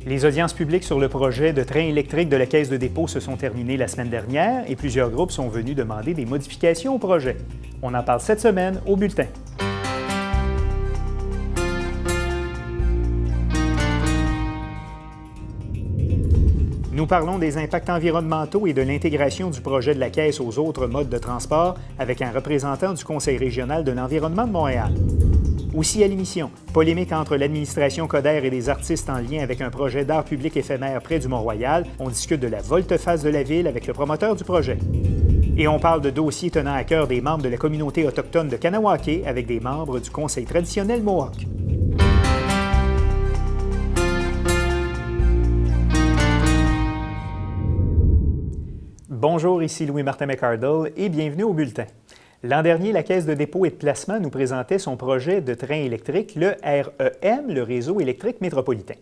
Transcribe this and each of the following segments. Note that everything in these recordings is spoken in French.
Les audiences publiques sur le projet de train électrique de la Caisse de dépôt se sont terminées la semaine dernière et plusieurs groupes sont venus demander des modifications au projet. On en parle cette semaine au bulletin. Nous parlons des impacts environnementaux et de l'intégration du projet de la Caisse aux autres modes de transport avec un représentant du Conseil régional de l'environnement de Montréal. Aussi à l'émission, polémique entre l'administration Coderre et des artistes en lien avec un projet d'art public éphémère près du Mont-Royal. On discute de la volte-face de la ville avec le promoteur du projet. Et on parle de dossiers tenant à cœur des membres de la communauté autochtone de Kanawake avec des membres du Conseil traditionnel Mohawk. Bonjour, ici Louis-Martin McArdle et bienvenue au bulletin. L'an dernier, la Caisse de dépôt et de placement nous présentait son projet de train électrique, le REM, le Réseau électrique métropolitain.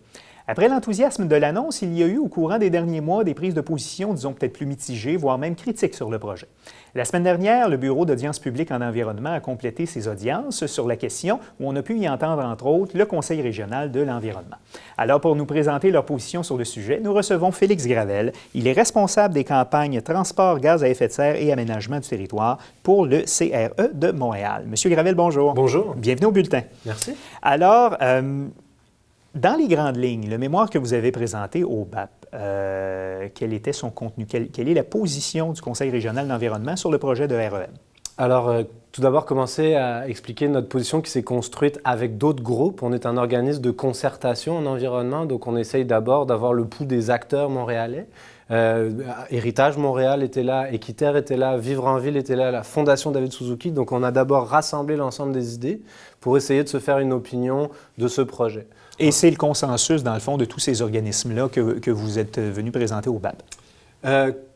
Après l'enthousiasme de l'annonce, il y a eu au courant des derniers mois des prises de position, disons peut-être plus mitigées, voire même critiques sur le projet. La semaine dernière, le Bureau d'audience publique en environnement a complété ses audiences sur la question où on a pu y entendre, entre autres, le Conseil régional de l'environnement. Alors, pour nous présenter leur position sur le sujet, nous recevons Félix Gravel. Il est responsable des campagnes Transport, gaz à effet de serre et aménagement du territoire pour le CRE de Montréal. Monsieur Gravel, bonjour. Bonjour. Bienvenue au bulletin. Merci. Alors, dans les grandes lignes, le mémoire que vous avez présenté au BAP, quel était son contenu? Quelle est la position du Conseil régional de l'environnement sur le projet de REM? Alors, tout d'abord, commencer à expliquer notre position qui s'est construite avec d'autres groupes. On est un organisme de concertation en environnement, donc on essaye d'abord d'avoir le pouls des acteurs montréalais. Héritage Montréal était là, Équiterre était là, Vivre en Ville était là, la Fondation David Suzuki. Donc, on a d'abord rassemblé l'ensemble des idées pour essayer de se faire une opinion de ce projet. Et c'est le consensus, dans le fond, de tous ces organismes-là que vous êtes venus présenter au BAP?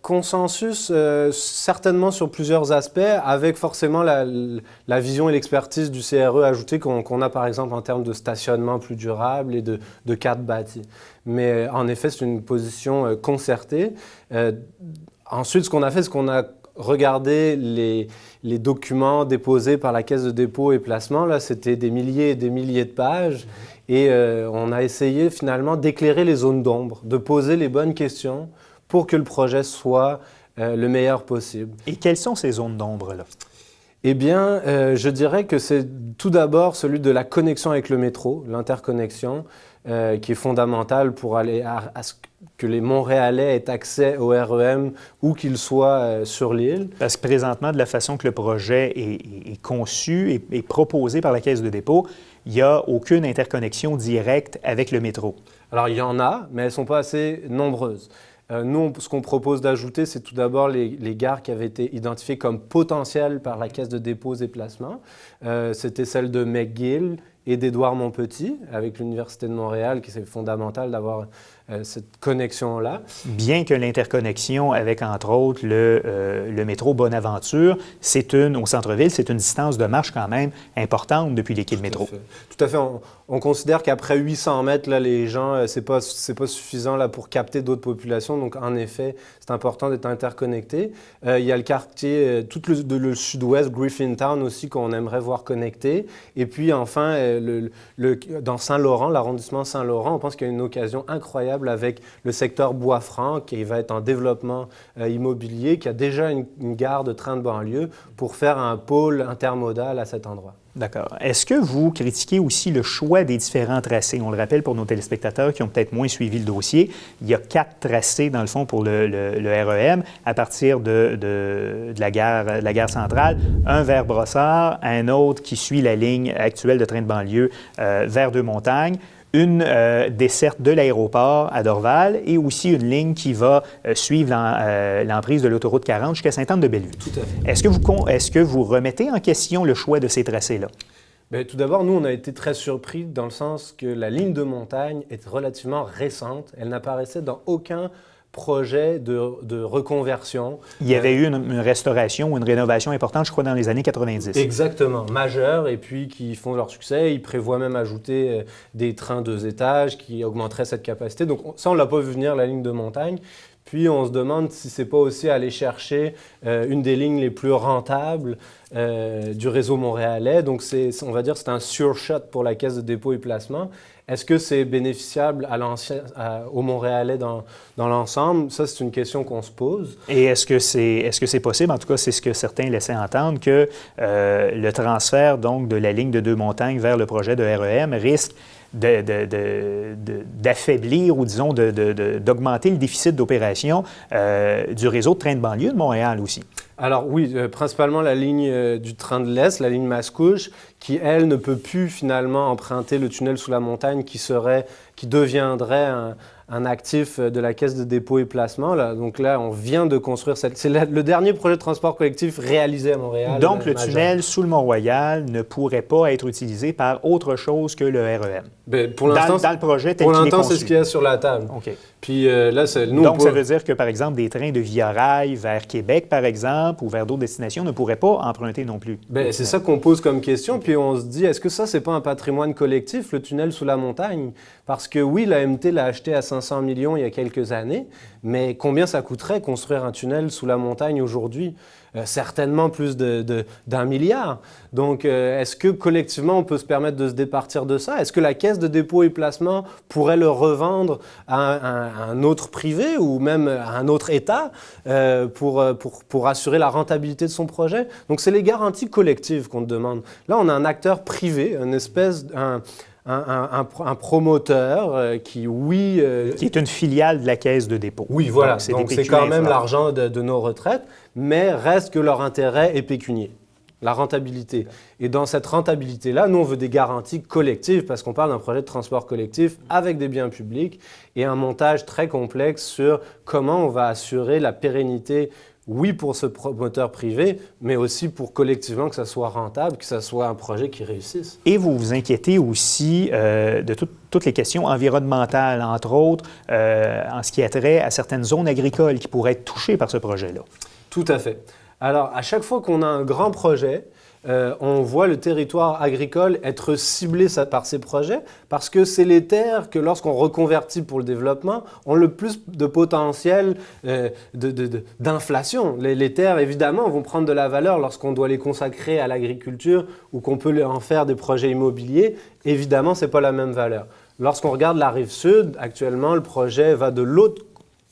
Consensus, certainement sur plusieurs aspects, avec forcément la vision et l'expertise du CRE ajoutée qu'on a par exemple en termes de stationnement plus durable et de cadre bâti. Mais en effet, c'est une position concertée. Ensuite, ce qu'on a fait, c'est qu'on a regardé les documents déposés par la Caisse de dépôt et placement. Là, c'était des milliers et des milliers de pages. Et on a essayé finalement d'éclairer les zones d'ombre, de poser les bonnes questions pour que le projet soit le meilleur possible. Et quelles sont ces zones d'ombre-là? Eh bien, je dirais que c'est tout d'abord celui de la connexion avec le métro, l'interconnexion, qui est fondamentale pour aller à ce que les Montréalais aient accès au REM où qu'ils soient sur l'île. Parce que présentement, de la façon que le projet est conçu et proposé par la Caisse de dépôt, il n'y a aucune interconnexion directe avec le métro. Alors, il y en a, mais elles ne sont pas assez nombreuses. Nous, ce qu'on propose d'ajouter, c'est tout d'abord les gares qui avaient été identifiées comme potentielles par la Caisse de dépôt et placement. C'était celle de McGill et d'Édouard-Montpetit, avec l'Université de Montréal, qui c'est fondamental d'avoir cette connexion-là. Bien que l'interconnexion avec, entre autres, le métro Bonaventure, au centre-ville, c'est une distance de marche quand même importante depuis les quais de métro. Tout à fait. On considère qu'après 800 mètres, là, les gens, c'est pas suffisant là, pour capter d'autres populations. Donc, en effet, c'est important d'être interconnecté. Il y a le quartier, tout le sud-ouest, Griffintown aussi, qu'on aimerait voir connecté. Et puis, enfin, dans Saint-Laurent, l'arrondissement Saint-Laurent, on pense qu'il y a une occasion incroyable avec le secteur Bois-Franc qui va être en développement immobilier, qui a déjà une gare de train de banlieue pour faire un pôle intermodal à cet endroit. D'accord. Est-ce que vous critiquez aussi le choix des différents tracés? On le rappelle pour nos téléspectateurs qui ont peut-être moins suivi le dossier. Il y a 4 tracés, dans le fond, pour le REM, à partir de la gare centrale. Un vers Brossard, un autre qui suit la ligne actuelle de train de banlieue vers Deux-Montagnes. Une desserte de l'aéroport à Dorval et aussi une ligne qui va suivre l'emprise de l'autoroute 40 jusqu'à Sainte-Anne-de-Bellevue. Tout à fait. Est-ce que vous remettez en question le choix de ces tracés-là? Bien, tout d'abord, nous, on a été très surpris dans le sens que la ligne de montagne est relativement récente. Elle n'apparaissait dans aucun projet de reconversion. Il y avait eu une restauration ou une rénovation importante, je crois, dans les années 90. Exactement, majeure, et puis qui font leur succès. Ils prévoient même ajouter des trains 2 étages qui augmenteraient cette capacité. Donc ça, on ne l'a pas vu venir, la ligne de montagne. Puis on se demande si ce n'est pas aussi aller chercher une des lignes les plus rentables du réseau montréalais. Donc on va dire que c'est un surshot pour la Caisse de dépôt et placement. Est-ce que c'est bénéficiable aux Montréalais dans l'ensemble? Ça, c'est une question qu'on se pose. Et est-ce que c'est possible, en tout cas, c'est ce que certains laissaient entendre, que le transfert donc de la ligne de Deux-Montagnes vers le projet de REM risque d'affaiblir ou, disons, d'augmenter le déficit d'opération du réseau de train de banlieue de Montréal aussi? Alors oui, principalement la ligne du train de l'Est, la ligne Mascouche, qui, elle, ne peut plus finalement emprunter le tunnel sous la montagne qui deviendrait un actif de la Caisse de dépôt et placement. Là. Donc là, on vient de construire c'est le dernier projet de transport collectif réalisé à Montréal. Donc, le tunnel sous le Mont-Royal ne pourrait pas être utilisé par autre chose que le REM? Bien, pour l'instant, dans le projet tel pour qu'il est l'instant, conçu. c'est ce qu'il y a sur la table. OK. Puis là, nous, donc, ça veut dire que, par exemple, des trains de Via Rail vers Québec, par exemple, ou vers d'autres destinations ne pourraient pas emprunter non plus? Bien, c'est ça qu'on pose comme question. Puis on se dit, est-ce que ça, c'est pas un patrimoine collectif, le tunnel sous la montagne? Parce que oui, l'AMT l'a acheté à 500 millions il y a quelques années, mais combien ça coûterait construire un tunnel sous la montagne aujourd'hui? Certainement plus d'1 milliard. Donc, est-ce que collectivement, on peut se permettre de se départir de ça? Est-ce que la Caisse de dépôt et placement pourrait le revendre à un autre privé ou même à un autre État pour assurer la rentabilité de son projet? Donc, c'est les garanties collectives qu'on te demande. Là, on a un acteur privé, une espèce... Un promoteur qui, oui... qui est une filiale de la Caisse de dépôt. Oui, voilà. Donc, c'est quand même l'argent de nos retraites, mais reste que leur intérêt est pécunier, la rentabilité. Et dans cette rentabilité-là, nous, on veut des garanties collectives parce qu'on parle d'un projet de transport collectif avec des biens publics et un montage très complexe sur comment on va assurer la pérennité. Oui, pour ce promoteur privé, mais aussi pour collectivement que ça soit rentable, que ça soit un projet qui réussisse. Et vous vous inquiétez aussi de toutes les questions environnementales, entre autres, en ce qui a trait à certaines zones agricoles qui pourraient être touchées par ce projet-là. Tout à fait. Alors, à chaque fois qu'on a un grand projet, on voit le territoire agricole être ciblé par ces projets parce que c'est les terres que, lorsqu'on reconvertit pour le développement, ont le plus de potentiel d'inflation. Les terres, évidemment, vont prendre de la valeur lorsqu'on doit les consacrer à l'agriculture ou qu'on peut en faire des projets immobiliers. Évidemment, ce n'est pas la même valeur. Lorsqu'on regarde la rive sud, actuellement, le projet va de l'autre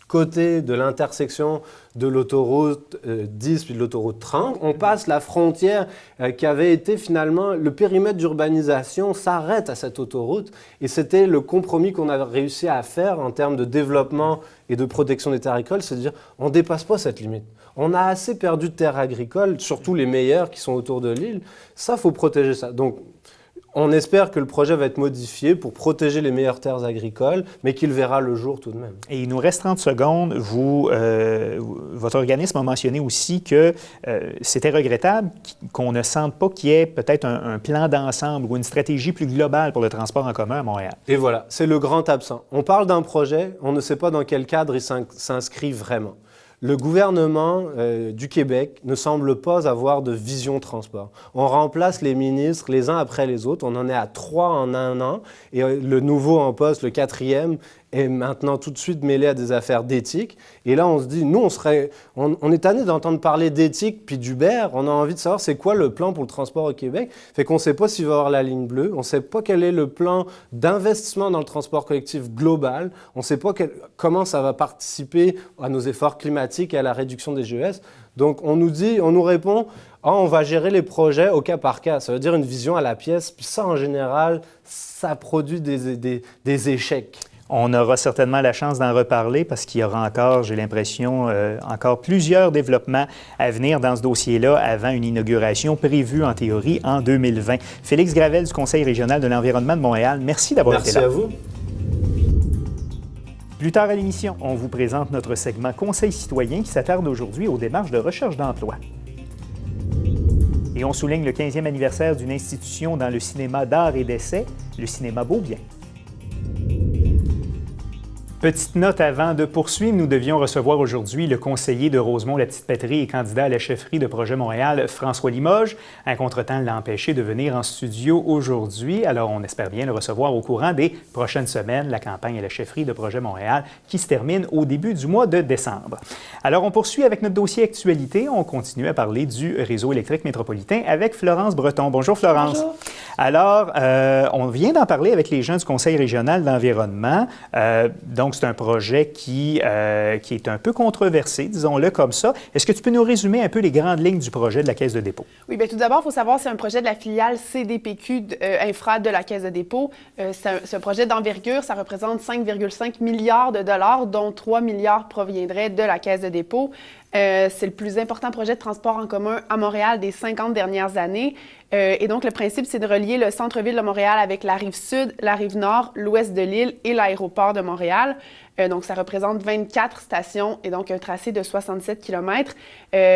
côté de l'intersection de l'autoroute 10 puis de l'autoroute 30. On passe la frontière qui avait été finalement, le périmètre d'urbanisation s'arrête à cette autoroute et c'était le compromis qu'on a réussi à faire en termes de développement et de protection des terres agricoles, c'est de dire on ne dépasse pas cette limite. On a assez perdu de terres agricoles, surtout les meilleures qui sont autour de l'île. Ça, il faut protéger ça. Donc, on espère que le projet va être modifié pour protéger les meilleures terres agricoles, mais qu'il verra le jour tout de même. Et il nous reste 30 secondes. Votre organisme a mentionné aussi que c'était regrettable qu'on ne sente pas qu'il y ait peut-être un plan d'ensemble ou une stratégie plus globale pour le transport en commun à Montréal. Et voilà, c'est le grand absent. On parle d'un projet, on ne sait pas dans quel cadre il s'inscrit vraiment. Le gouvernement du Québec ne semble pas avoir de vision transport. On remplace les ministres les uns après les autres. On en est à 3 en un an. Et le nouveau en poste, le 4e, est maintenant tout de suite mêlé à des affaires d'éthique. Et là, on se dit, nous, on est tanné d'entendre parler d'éthique puis d'Uber. On a envie de savoir c'est quoi le plan pour le transport au Québec. Fait qu'on ne sait pas s'il va y avoir la ligne bleue. On ne sait pas quel est le plan d'investissement dans le transport collectif global. On ne sait pas comment ça va participer à nos efforts climatiques et à la réduction des GES. Donc, on nous répond, on va gérer les projets au cas par cas. Ça veut dire une vision à la pièce. Puis ça, en général, ça produit des échecs. On aura certainement la chance d'en reparler parce qu'il y aura encore, j'ai l'impression, encore plusieurs développements à venir dans ce dossier-là avant une inauguration prévue en théorie en 2020. Félix Gravel du Conseil régional de l'environnement de Montréal, merci d'avoir été là. Merci à vous. Plus tard à l'émission, on vous présente notre segment Conseil citoyen qui s'attarde aujourd'hui aux démarches de recherche d'emploi. Et on souligne le 15e anniversaire d'une institution dans le cinéma d'art et d'essai, le cinéma Beaubien. Petite note avant de poursuivre, nous devions recevoir aujourd'hui le conseiller de Rosemont-la-Petite-Patrie et candidat à la chefferie de Projet Montréal, François Limoges. Un contretemps l'a empêché de venir en studio aujourd'hui, alors on espère bien le recevoir au courant des prochaines semaines, la campagne à la chefferie de Projet Montréal qui se termine au début du mois de décembre. Alors on poursuit avec notre dossier actualité, on continue à parler du réseau électrique métropolitain avec Florence Breton. Bonjour Florence. Bonjour. Alors, on vient d'en parler avec les gens du Conseil régional d'environnement. Donc, c'est un projet qui est un peu controversé, disons-le comme ça. Est-ce que tu peux nous résumer un peu les grandes lignes du projet de la Caisse de dépôt? Oui, bien tout d'abord, il faut savoir que c'est un projet de la filiale CDPQ Infra de la Caisse de dépôt. C'est un projet d'envergure, ça représente 5,5 milliards de dollars, dont 3 milliards proviendraient de la Caisse de dépôt. C'est le plus important projet de transport en commun à Montréal des 50 dernières années. Et donc, le principe, c'est de relier le centre-ville de Montréal avec la rive sud, la rive nord, l'ouest de l'île et l'aéroport de Montréal. Donc, ça représente 24 stations et donc un tracé de 67 km.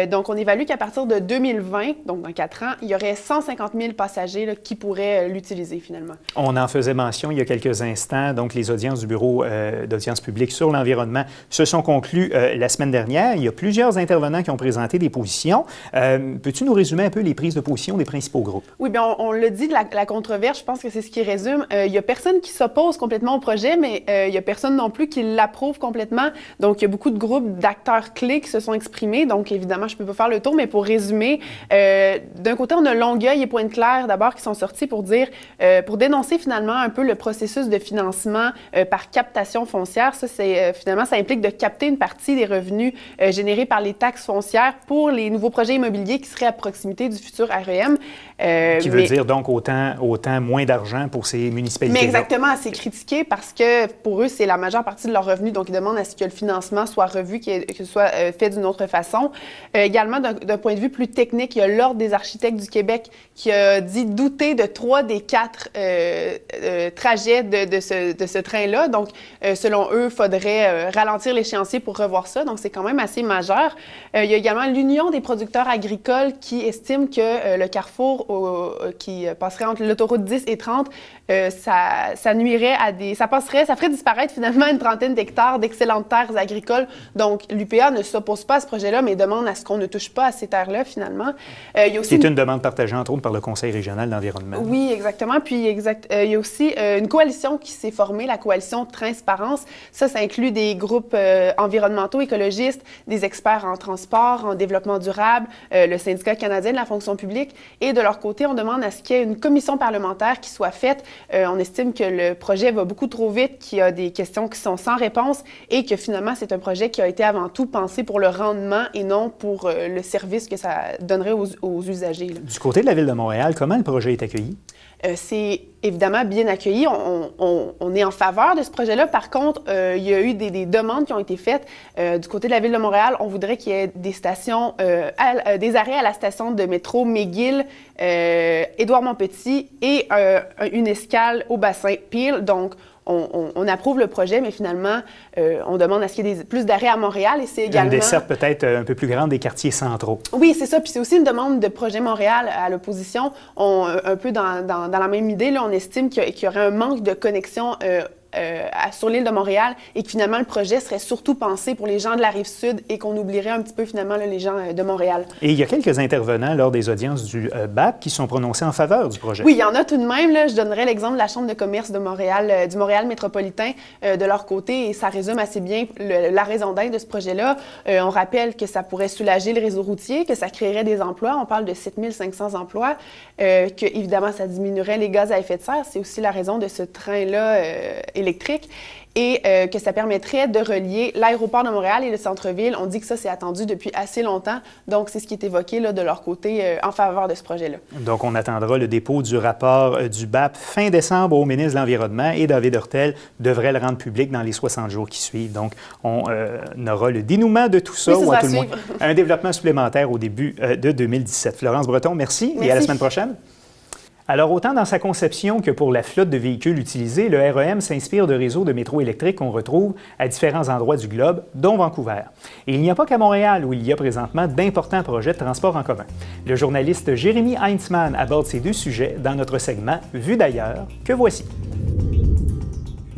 Donc, on évalue qu'à partir de 2020, donc dans 4 ans, il y aurait 150 000 passagers là, qui pourraient l'utiliser finalement. On en faisait mention il y a quelques instants. Donc, les audiences du Bureau d'audience publique sur l'environnement se sont conclues la semaine dernière. Il y a plusieurs intervenants qui ont présenté des positions. Peux-tu nous résumer un peu les prises de position des principaux groupes? Oui, bien, on l'a dit, la controverse, je pense que c'est ce qui résume. Il n'y a personne qui s'oppose complètement au projet, mais il n'y a personne non plus qui l'approuve complètement. Donc, il y a beaucoup de groupes d'acteurs clés qui se sont exprimés. Donc, évidemment, je ne peux pas faire le tour, mais pour résumer, d'un côté, on a Longueuil et Pointe-Claire, d'abord, qui sont sortis pour dire, pour dénoncer finalement un peu le processus de financement par captation foncière. Ça, finalement, ça implique de capter une partie des revenus générés par les taxes foncières pour les nouveaux projets immobiliers qui seraient à proximité du futur REM. Qui veut dire donc autant moins d'argent pour ces municipalités. Mais exactement, c'est critiqué parce que pour eux, c'est la majeure partie de leurs revenus. Donc, ils demandent à ce que le financement soit revu, que ce soit fait d'une autre façon. Également, d'un point de vue plus technique, il y a l'Ordre des architectes du Québec qui a dit douter de 3 des 4 trajets de ce train-là. Donc, selon eux, il faudrait ralentir l'échéancier pour revoir ça. Donc, c'est quand même assez majeur. Il y a également l'Union des producteurs agricoles qui estime que le carrefour qui passerait entre l'autoroute 10 et 30, ça nuirait à ça ferait disparaître finalement une trentaine d'hectares d'excellentes terres agricoles. Donc, l'UPA ne s'oppose pas à ce projet-là, mais demande à ce qu'on ne touche pas à ces terres-là, finalement. Il y a aussi c'est une demande partagée, entre autres, par le Conseil régional d'environnement. Oui, exactement. Puis, il y a aussi une coalition qui s'est formée, la coalition Transparence. Ça inclut des groupes environnementaux, écologistes, des experts en transport, en développement durable, le syndicat canadien de la fonction publique. Et de leur côté, on demande à ce qu'il y ait une commission parlementaire qui soit faite. On estime que le projet va beaucoup trop vite, qu'il y a des questions qui sont sans réponse et que finalement, c'est un projet qui a été avant tout pensé pour le rendement et non pour le service que ça donnerait aux usagers. Là. Du côté de la Ville de Montréal, comment le projet est accueilli? C'est évidemment bien accueilli. On est en faveur de ce projet-là. Par contre, il y a eu des demandes qui ont été faites. Du côté de la Ville de Montréal, on voudrait qu'il y ait des stations, des arrêts à la station de métro McGill, Édouard-Montpetit et une escale au bassin Peel. Donc, on approuve le projet, mais finalement, on demande à ce qu'il y ait plus d'arrêts à Montréal et c'est également... Une desserte peut-être un peu plus grande des quartiers centraux. Oui, c'est ça. Puis c'est aussi une demande de Projet Montréal à l'opposition. Un peu dans la même idée, là, on estime qu'il y aurait un manque de connexion sur l'île de Montréal et que finalement, le projet serait surtout pensé pour les gens de la Rive-Sud et qu'on oublierait un petit peu finalement là, les gens de Montréal. Et il y a quelques intervenants lors des audiences du BAP qui sont prononcés en faveur du projet. Oui, il y en a tout de même. Là, je donnerais l'exemple de la Chambre de commerce de Montréal, du Montréal métropolitain de leur côté et ça résume assez bien la raison d'être de ce projet-là. On rappelle que ça pourrait soulager le réseau routier, que ça créerait des emplois. On parle de 7 500 emplois, que évidemment, ça diminuerait les gaz à effet de serre. C'est aussi la raison de ce train-là électrique et que ça permettrait de relier l'aéroport de Montréal et le centre-ville. On dit que ça, c'est attendu depuis assez longtemps. Donc, c'est ce qui est évoqué là, de leur côté en faveur de ce projet-là. Donc, on attendra le dépôt du rapport du BAP fin décembre au ministre de l'Environnement et David Hurtel devrait le rendre public dans les 60 jours qui suivent. Donc, on aura le dénouement de tout ça, oui, ou à tout le moins un développement supplémentaire au début de 2017. Florence Breton, merci et à la semaine prochaine. Alors, autant dans sa conception que pour la flotte de véhicules utilisés, le REM s'inspire de réseaux de métro électrique qu'on retrouve à différents endroits du globe, dont Vancouver. Et il n'y a pas qu'à Montréal où il y a présentement d'importants projets de transport en commun. Le journaliste Jérémy Heinzmann aborde ces deux sujets dans notre segment « Vu d'ailleurs » que voici.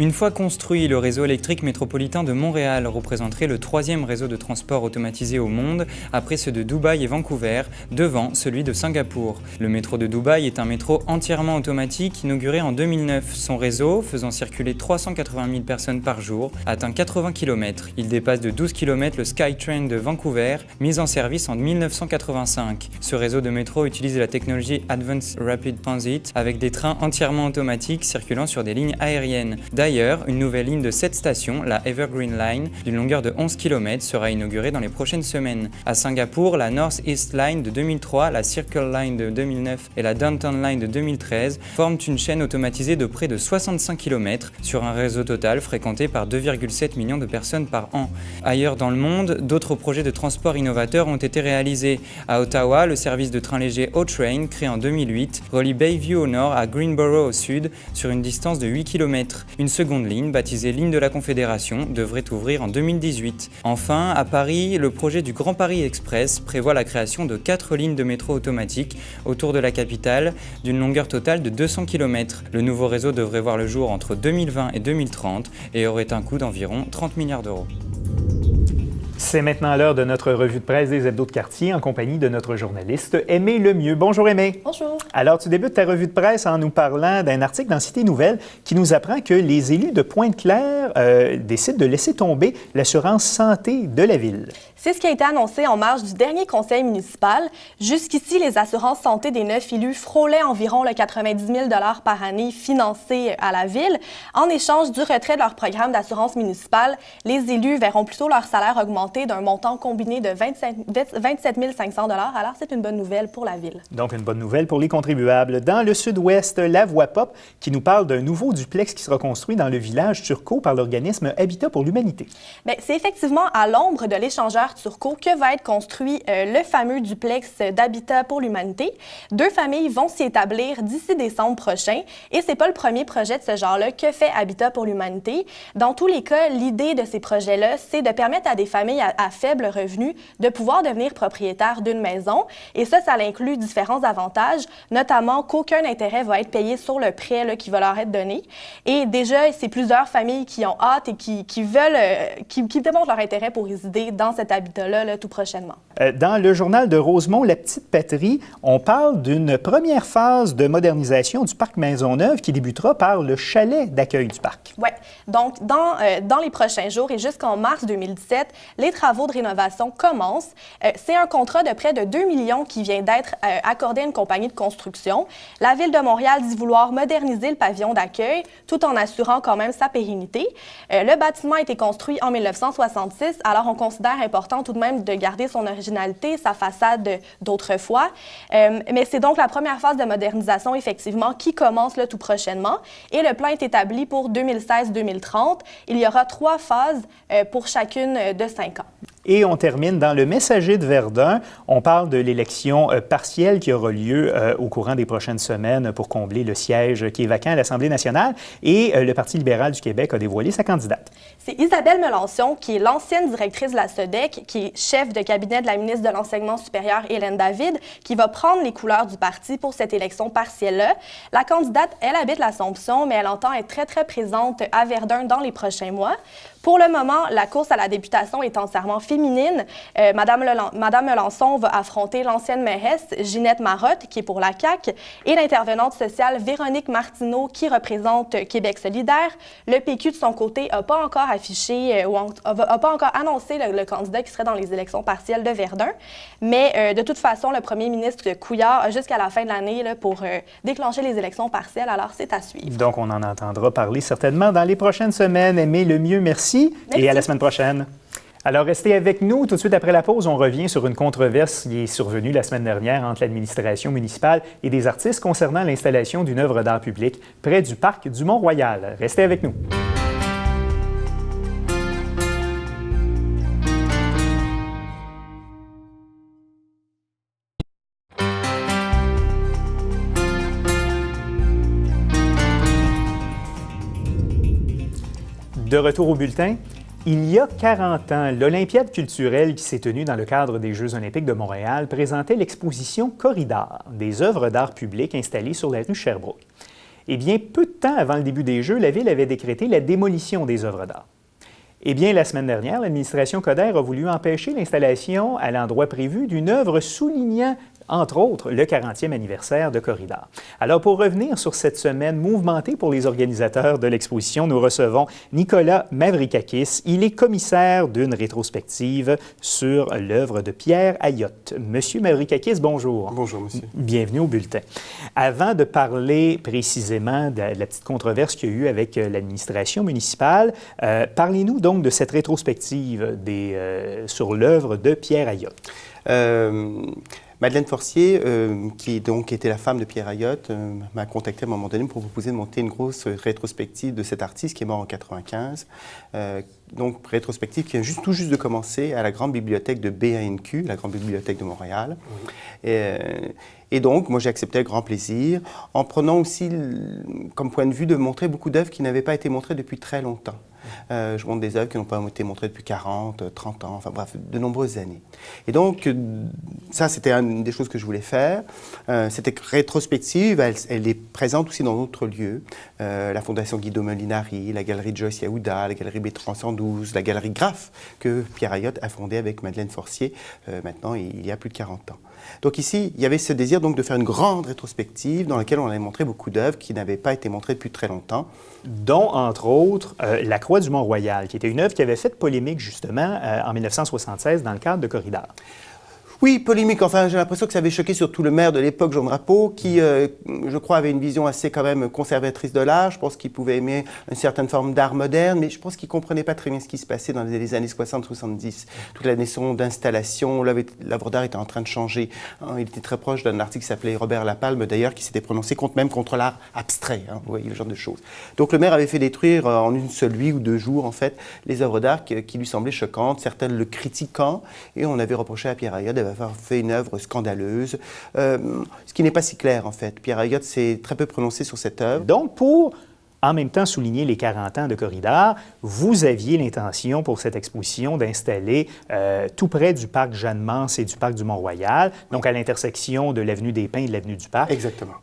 Une fois construit, le réseau électrique métropolitain de Montréal représenterait le 3e réseau de transport automatisé au monde, après ceux de Dubaï et Vancouver, devant celui de Singapour. Le métro de Dubaï est un métro entièrement automatique, inauguré en 2009. Son réseau, faisant circuler 380 000 personnes par jour, atteint 80 km. Il dépasse de 12 km le SkyTrain de Vancouver, mis en service en 1985. Ce réseau de métro utilise la technologie Advanced Rapid Transit, avec des trains entièrement automatiques circulant sur des lignes aériennes. D'ailleurs, une nouvelle ligne de 7 stations, la Evergreen Line, d'une longueur de 11 km, sera inaugurée dans les prochaines semaines. À Singapour, la North East Line de 2003, la Circle Line de 2009 et la Downtown Line de 2013 forment une chaîne automatisée de près de 65 km sur un réseau total fréquenté par 2,7 millions de personnes par an. Ailleurs dans le monde, d'autres projets de transport innovateurs ont été réalisés. À Ottawa, le service de train léger O-Train, créé en 2008, relie Bayview au nord à Greenboro au sud sur une distance de 8 km. Une seconde ligne, baptisée Ligne de la Confédération, devrait ouvrir en 2018. Enfin, à Paris, le projet du Grand Paris Express prévoit la création de 4 lignes de métro automatiques autour de la capitale, d'une longueur totale de 200 km. Le nouveau réseau devrait voir le jour entre 2020 et 2030 et aurait un coût d'environ 30 milliards d'euros. C'est maintenant l'heure de notre revue de presse des hebdos de quartier en compagnie de notre journaliste Aimée Lemieux. Bonjour Aimée. Bonjour. Alors, tu débutes ta revue de presse en nous parlant d'un article dans Cité Nouvelle qui nous apprend que les élus de Pointe-Claire décident de laisser tomber l'assurance santé de la ville. C'est ce qui a été annoncé en marge du dernier conseil municipal. Jusqu'ici, les assurances santé des 9 élus frôlaient environ le 90 000 $ par année financés à la ville. En échange du retrait de leur programme d'assurance municipale, les élus verront plutôt leur salaire augmenter d'un montant combiné de 27 500 $. Alors, c'est une bonne nouvelle pour la ville. Donc, une bonne nouvelle pour les contribuables. Dans le sud-ouest, La Voix Pop qui nous parle d'un nouveau duplex qui sera construit dans le village Turcot par l'organisme Habitat pour l'humanité. Bien, c'est effectivement à l'ombre de l'échangeur Turcot que va être construit le fameux duplex d'Habitat pour l'humanité. 2 familles vont s'y établir d'ici décembre prochain et c'est pas le premier projet de ce genre-là que fait Habitat pour l'humanité. Dans tous les cas, l'idée de ces projets-là, c'est de permettre à des familles à faible revenu de pouvoir devenir propriétaires d'une maison et ça inclut différents avantages, notamment qu'aucun intérêt va être payé sur le prêt là, qui va leur être donné. Et déjà, c'est plusieurs familles qui ont hâte et qui démontrent leur intérêt pour résider dans cet habitat-là là, tout prochainement. Dans le journal de Rosemont, La Petite Patrie, on parle d'une première phase de modernisation du parc Maisonneuve qui débutera par le chalet d'accueil du parc. Oui. Donc, dans les prochains jours et jusqu'en mars 2017, les travaux de rénovation commencent. C'est un contrat de près de 2 millions qui vient d'être accordé à une compagnie de construction. La Ville de Montréal dit vouloir moderniser le pavillon d'accueil tout en assurant quand même sa pérennité. Le bâtiment a été construit en 1966, alors on considère important tout de même de garder son originalité, sa façade d'autrefois. Mais c'est donc la première phase de modernisation, effectivement, qui commence là, tout prochainement. Et le plan est établi pour 2016-2030. Il y aura 3 phases pour chacune de 5 ans. Et on termine dans le Messager de Verdun. On parle de l'élection partielle qui aura lieu au courant des prochaines semaines pour combler le siège qui est vacant à l'Assemblée nationale. Et le Parti libéral du Québec a dévoilé sa candidate. C'est Isabelle Melançon, qui est l'ancienne directrice de la SODEC, qui est chef de cabinet de la ministre de l'Enseignement supérieur, Hélène David, qui va prendre les couleurs du parti pour cette élection partielle-là. La candidate, elle habite l'Assomption, mais elle entend être très, très présente à Verdun dans les prochains mois. Pour le moment, la course à la députation est entièrement féminine. Madame Melançon va affronter l'ancienne mairesse Ginette Marotte, qui est pour la CAQ, et l'intervenante sociale Véronique Martineau, qui représente Québec solidaire. Le PQ, de son côté, n'a pas encore affiché ou n'a pas encore annoncé le candidat qui serait dans les élections partielles de Verdun. Mais de toute façon, le premier ministre Couillard a jusqu'à la fin de l'année là, pour déclencher les élections partielles. Alors, c'est à suivre. Donc, on en entendra parler certainement dans les prochaines semaines. Aimée Lemieux, merci. Et à la semaine prochaine. Alors, restez avec nous. Tout de suite après la pause, on revient sur une controverse qui est survenue la semaine dernière entre l'administration municipale et des artistes concernant l'installation d'une œuvre d'art public près du parc du Mont-Royal. Restez avec nous. De retour au bulletin. Il y a 40 ans, l'Olympiade culturelle qui s'est tenue dans le cadre des Jeux olympiques de Montréal présentait l'exposition Corridor, des œuvres d'art public installées sur la rue Sherbrooke. Eh bien, peu de temps avant le début des Jeux, la Ville avait décrété la démolition des œuvres d'art. Eh bien, la semaine dernière, l'administration Coderre a voulu empêcher l'installation à l'endroit prévu d'une œuvre soulignant, entre autres, le 40e anniversaire de Corridor. Alors, pour revenir sur cette semaine mouvementée pour les organisateurs de l'exposition, nous recevons Nicolas Mavrikakis. Il est commissaire d'une rétrospective sur l'œuvre de Pierre Ayotte. Monsieur Mavrikakis, bonjour. Bonjour, monsieur. Bienvenue au bulletin. Avant de parler précisément de la petite controverse qu'il y a eu avec l'administration municipale, parlez-nous donc de cette rétrospective sur l'œuvre de Pierre Ayotte. Madeleine Forcier, qui donc était la femme de Pierre Ayotte, m'a contacté à un moment donné pour proposer de monter une grosse rétrospective de cet artiste qui est mort en 1995. Donc, rétrospective qui vient tout juste de commencer à la grande bibliothèque de BANQ, la grande bibliothèque de Montréal. Oui. Et donc, moi, j'ai accepté avec grand plaisir, en prenant aussi comme point de vue de montrer beaucoup d'œuvres qui n'avaient pas été montrées depuis très longtemps. Je montre des œuvres qui n'ont pas été montrées depuis 40, 30 ans, enfin bref, de nombreuses années. Et donc, ça, c'était une des choses que je voulais faire. Cette rétrospective, elle est présente aussi dans d'autres lieux. La Fondation Guido Molinari, la Galerie Joyce Yahuda, la Galerie B312, la Galerie Graff, que Pierre Ayotte a fondée avec Madeleine Forcier, maintenant, il y a plus de 40 ans. Donc ici, il y avait ce désir donc, de faire une grande rétrospective dans laquelle on allait montrer beaucoup d'œuvres qui n'avaient pas été montrées depuis très longtemps. Dont, entre autres, La Croix du Mont-Royal, qui était une œuvre qui avait fait polémique, justement, en 1976 dans le cadre de Corridor. Oui, polémique. Enfin, j'ai l'impression que ça avait choqué surtout le maire de l'époque, Jean Drapeau, qui, je crois, avait une vision assez quand même conservatrice de l'art. Je pense qu'il pouvait aimer une certaine forme d'art moderne, mais je pense qu'il ne comprenait pas très bien ce qui se passait dans les années 60-70. Toute la notion d'installation, l'œuvre d'art était en train de changer. Il était très proche d'un artiste qui s'appelait Robert Lapalme, d'ailleurs, qui s'était prononcé même contre l'art abstrait. Vous voyez, le genre de choses. Donc le maire avait fait détruire en une seule nuit ou 2 jours, en fait, les œuvres d'art qui lui semblaient choquantes, certaines le critiquant, et on avait reproché à Pierre Ayotte d'avoir fait une œuvre scandaleuse, ce qui n'est pas si clair en fait. Pierre Ayotte s'est très peu prononcé sur cette œuvre. Donc pour en même temps souligner les 40 ans de Corridor, vous aviez l'intention pour cette exposition d'installer tout près du parc Jeanne-Mance et du parc du Mont-Royal, donc à l'intersection de l'avenue des Pins et de l'avenue du Parc. Exactement.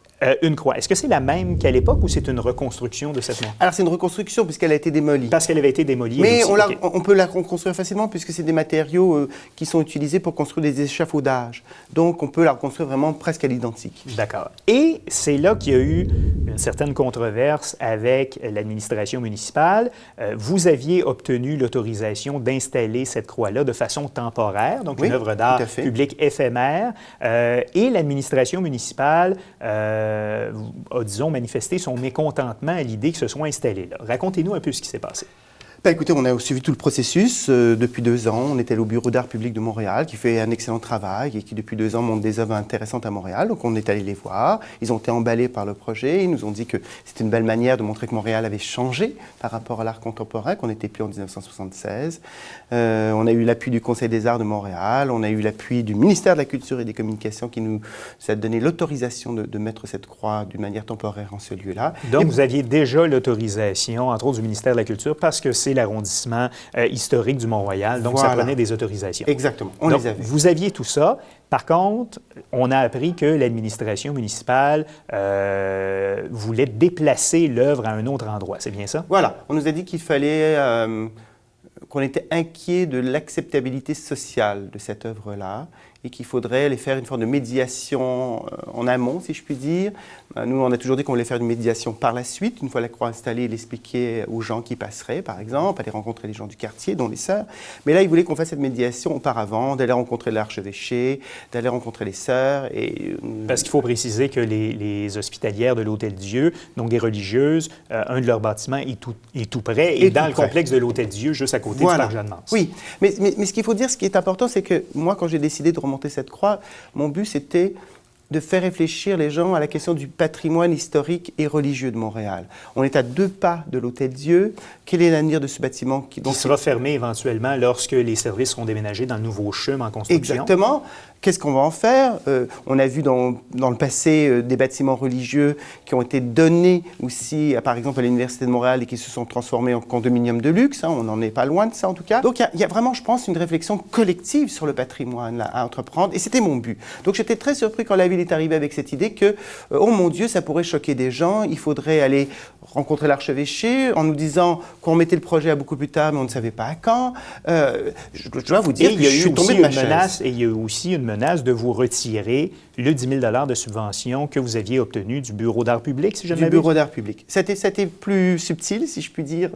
Une croix. Est-ce que c'est la même qu'à l'époque ou c'est une reconstruction de cette montre? Alors, c'est une reconstruction puisqu'elle a été démolie. Parce qu'elle avait été démolie. Mais aussi, on peut la reconstruire facilement puisque c'est des matériaux qui sont utilisés pour construire des échafaudages. Donc, on peut la reconstruire vraiment presque à l'identique. D'accord. Et c'est là qu'il y a eu une certaine controverse avec l'administration municipale. Vous aviez obtenu l'autorisation d'installer cette croix-là de façon temporaire, donc oui, une œuvre d'art publique éphémère. Et l'administration municipale a, disons, manifesté son mécontentement à l'idée que ce soit installé là. Racontez-nous un peu ce qui s'est passé. Ben, écoutez, on a suivi tout le processus depuis 2 ans. On était au Bureau d'art public de Montréal, qui fait un excellent travail et qui, depuis 2 ans, montre des œuvres intéressantes à Montréal. Donc, on est allé les voir. Ils ont été emballés par le projet. Ils nous ont dit que c'était une belle manière de montrer que Montréal avait changé par rapport à l'art contemporain, qu'on n'était plus en 1976. On a eu l'appui du Conseil des arts de Montréal. On a eu l'appui du ministère de la Culture et des Communications qui nous a donné l'autorisation de mettre cette croix d'une manière temporaire en ce lieu-là. Donc, vous aviez déjà l'autorisation, entre autres, du ministère de la Culture, parce que c'est l'arrondissement historique du Mont-Royal, donc voilà. Ça prenait des autorisations. Exactement, on donc, les avait. Vous aviez tout ça. Par contre, on a appris que l'administration municipale voulait déplacer l'œuvre à un autre endroit. C'est bien ça? Voilà, on nous a dit qu'il fallait... qu'on était inquiet de l'acceptabilité sociale de cette œuvre-là et qu'il faudrait aller faire une forme de médiation en amont, si je puis dire. Nous, on a toujours dit qu'on voulait faire une médiation par la suite, une fois la croix installée, l'expliquer aux gens qui passeraient, par exemple, aller rencontrer les gens du quartier, dont les sœurs. Mais là, ils voulaient qu'on fasse cette médiation auparavant, d'aller rencontrer l'archevêché, d'aller rencontrer les sœurs. Parce qu'il faut préciser que les hospitalières de l'Hôtel-Dieu, donc des religieuses, un de leurs bâtiments est tout près, et dans le complexe de l'Hôtel-Dieu, juste à côté du parc Jeanne-Mance. Oui, mais ce qu'il faut dire, ce qui est important, c'est que moi, quand j'ai décidé de remonter cette croix, mon but, c'était de faire réfléchir les gens à la question du patrimoine historique et religieux de Montréal. On est à 2 pas de l'Hôtel-Dieu. Quel est l'avenir de ce bâtiment qui sera fermé éventuellement lorsque les services seront déménagés dans le nouveau CHUM en construction? Exactement. qu'est-ce qu'on va en faire? On a vu dans le passé des bâtiments religieux qui ont été donnés aussi, par exemple, à l'Université de Montréal et qui se sont transformés en condominiums de luxe. On n'en est pas loin de ça, en tout cas. Donc, il y a vraiment, je pense, une réflexion collective sur le patrimoine là, à entreprendre. Et c'était mon but. Donc, j'étais très surpris quand la ville est arrivée avec cette idée que, oh mon Dieu, ça pourrait choquer des gens. Il faudrait aller rencontrer l'archevêché en nous disant qu'on mettait le projet à beaucoup plus tard, mais on ne savait pas à quand. Je dois vous dire que je suis tombé de ma chaise. Et il y a eu aussi une menace de vous retirer le 10 000 de subvention que vous aviez obtenu du Bureau d'art public, si je ne m'abuse. Du Bureau d'art public. C'était plus subtil, si je puis dire.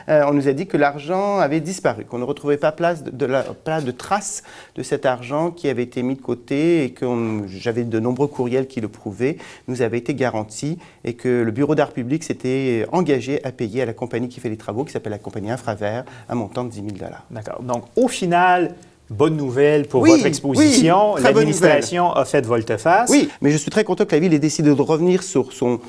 Okay. On nous a dit que l'argent avait disparu, qu'on ne retrouvait pas pas de traces de cet argent qui avait été mis de côté et que j'avais de nombreux courriels qui le prouvaient, nous avait été garanti et que le Bureau d'art public s'était engagé à payer à la compagnie qui fait les travaux, qui s'appelle la compagnie Infravert, un montant de 10 000 $. D'accord. Donc, au final, bonne nouvelle pour votre exposition. Oui, l'administration a fait volte-face. Oui, mais je suis très content que la ville ait décidé de revenir sur son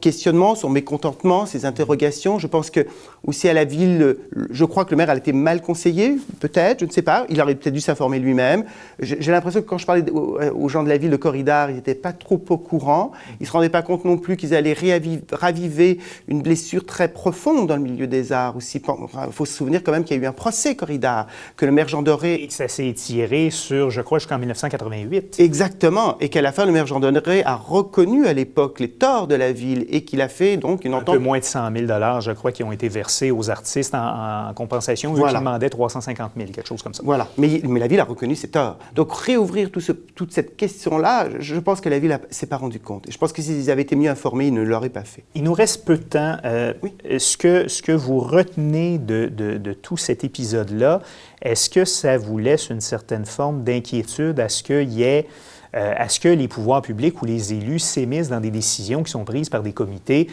questionnement, son mécontentement, ses interrogations. Je pense que aussi à la ville, je crois que le maire a été mal conseillé, peut-être, je ne sais pas. Il aurait peut-être dû s'informer lui-même. J'ai l'impression que quand je parlais aux gens de la ville de Corridor, ils n'étaient pas trop au courant. Ils ne se rendaient pas compte non plus qu'ils allaient raviver une blessure très profonde dans le milieu des arts aussi. Il faut se souvenir quand même qu'il y a eu un procès Corridor, que le maire Jean Doré... Et que ça s'est étiré sur, je crois, jusqu'en 1988. Exactement. Et qu'à la fin, le maire Jean Doré a reconnu à l'époque les torts de la ville et qu'il a fait donc une entente... Un peu moins de 100 000 $, je crois, qui ont été versés aux artistes en compensation, eux qui demandaient 350 000, quelque chose comme ça. Voilà, mais la ville a reconnu ses torts. Donc réouvrir toute cette question-là, je pense que la ville ne s'est pas rendu compte. Et je pense que s'ils avaient été mieux informés, ils ne l'auraient pas fait. Il nous reste peu de temps. Ce que vous retenez de tout cet épisode-là, est-ce que ça vous laisse une certaine forme d'inquiétude à ce qu'il y ait... à ce que les pouvoirs publics ou les élus s'émissent dans des décisions qui sont prises par des comités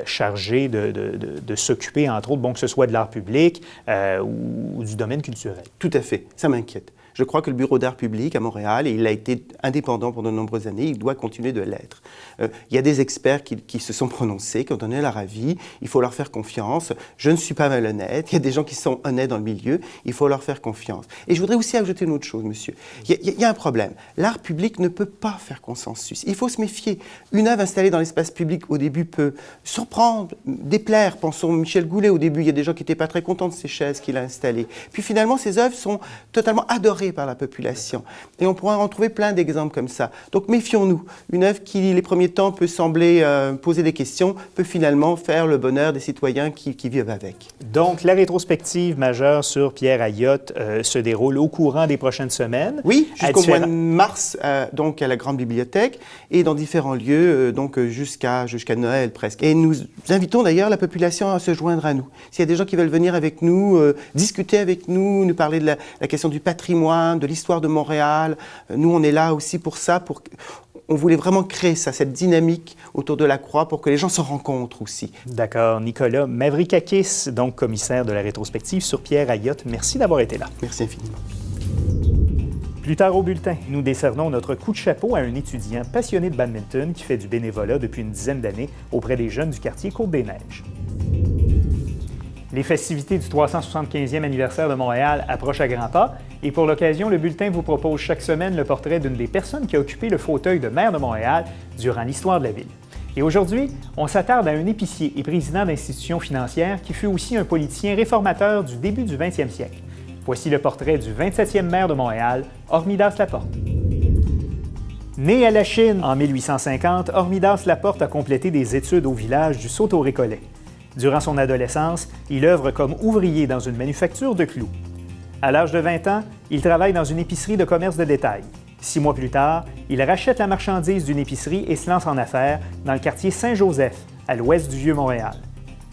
chargés de s'occuper, entre autres, que ce soit de l'art public ou du domaine culturel? Tout à fait, ça m'inquiète. Je crois que le Bureau d'art public à Montréal, et il a été indépendant pendant de nombreuses années, il doit continuer de l'être. Il y a des experts qui se sont prononcés, qui ont donné leur avis, il faut leur faire confiance. Je ne suis pas malhonnête, il y a des gens qui sont honnêtes dans le milieu, il faut leur faire confiance. Et je voudrais aussi ajouter une autre chose, monsieur. Il y a un problème. L'art public ne peut pas faire consensus. Il faut se méfier. Une œuvre installée dans l'espace public, au début, peut surprendre, déplaire. Pensons Michel Goulet, au début, il y a des gens qui n'étaient pas très contents de ces chaises qu'il a installées. Puis finalement, ces œuvres sont totalement adorées par la population. Et on pourra en trouver plein d'exemples comme ça. Donc méfions-nous. Une œuvre qui, les premiers temps, peut sembler poser des questions, peut finalement faire le bonheur des citoyens qui vivent avec. Donc, la rétrospective majeure sur Pierre Ayotte se déroule au courant des prochaines semaines. Oui, jusqu'au mois de mars, donc à la Grande Bibliothèque, et dans différents lieux, donc jusqu'à Noël presque. Et nous invitons d'ailleurs la population à se joindre à nous. S'il y a des gens qui veulent venir avec nous, discuter avec nous, nous parler de la question du patrimoine, de l'histoire de Montréal, nous on est là aussi pour ça, on voulait vraiment créer ça, cette dynamique autour de la croix pour que les gens se rencontrent aussi. D'accord. Nicolas Mavrikakis, donc commissaire de la rétrospective sur Pierre Ayotte, merci d'avoir été là. Merci infiniment. Plus tard au bulletin, nous décernons notre coup de chapeau à un étudiant passionné de badminton qui fait du bénévolat depuis une dizaine d'années auprès des jeunes du quartier Côte-des-Neiges. Les festivités du 375e anniversaire de Montréal approchent à grands pas et pour l'occasion, le bulletin vous propose chaque semaine le portrait d'une des personnes qui a occupé le fauteuil de maire de Montréal durant l'histoire de la ville. Et aujourd'hui, on s'attarde à un épicier et président d'institutions financières qui fut aussi un politicien réformateur du début du 20e siècle. Voici le portrait du 27e maire de Montréal, Hormidas Laporte. Né à la Chine en 1850, Hormidas Laporte a complété des études au village du Sault-au-Récollet. Durant son adolescence, il œuvre comme ouvrier dans une manufacture de clous. À l'âge de 20 ans, il travaille dans une épicerie de commerce de détail. 6 mois plus tard, il rachète la marchandise d'une épicerie et se lance en affaires dans le quartier Saint-Joseph, à l'ouest du Vieux-Montréal.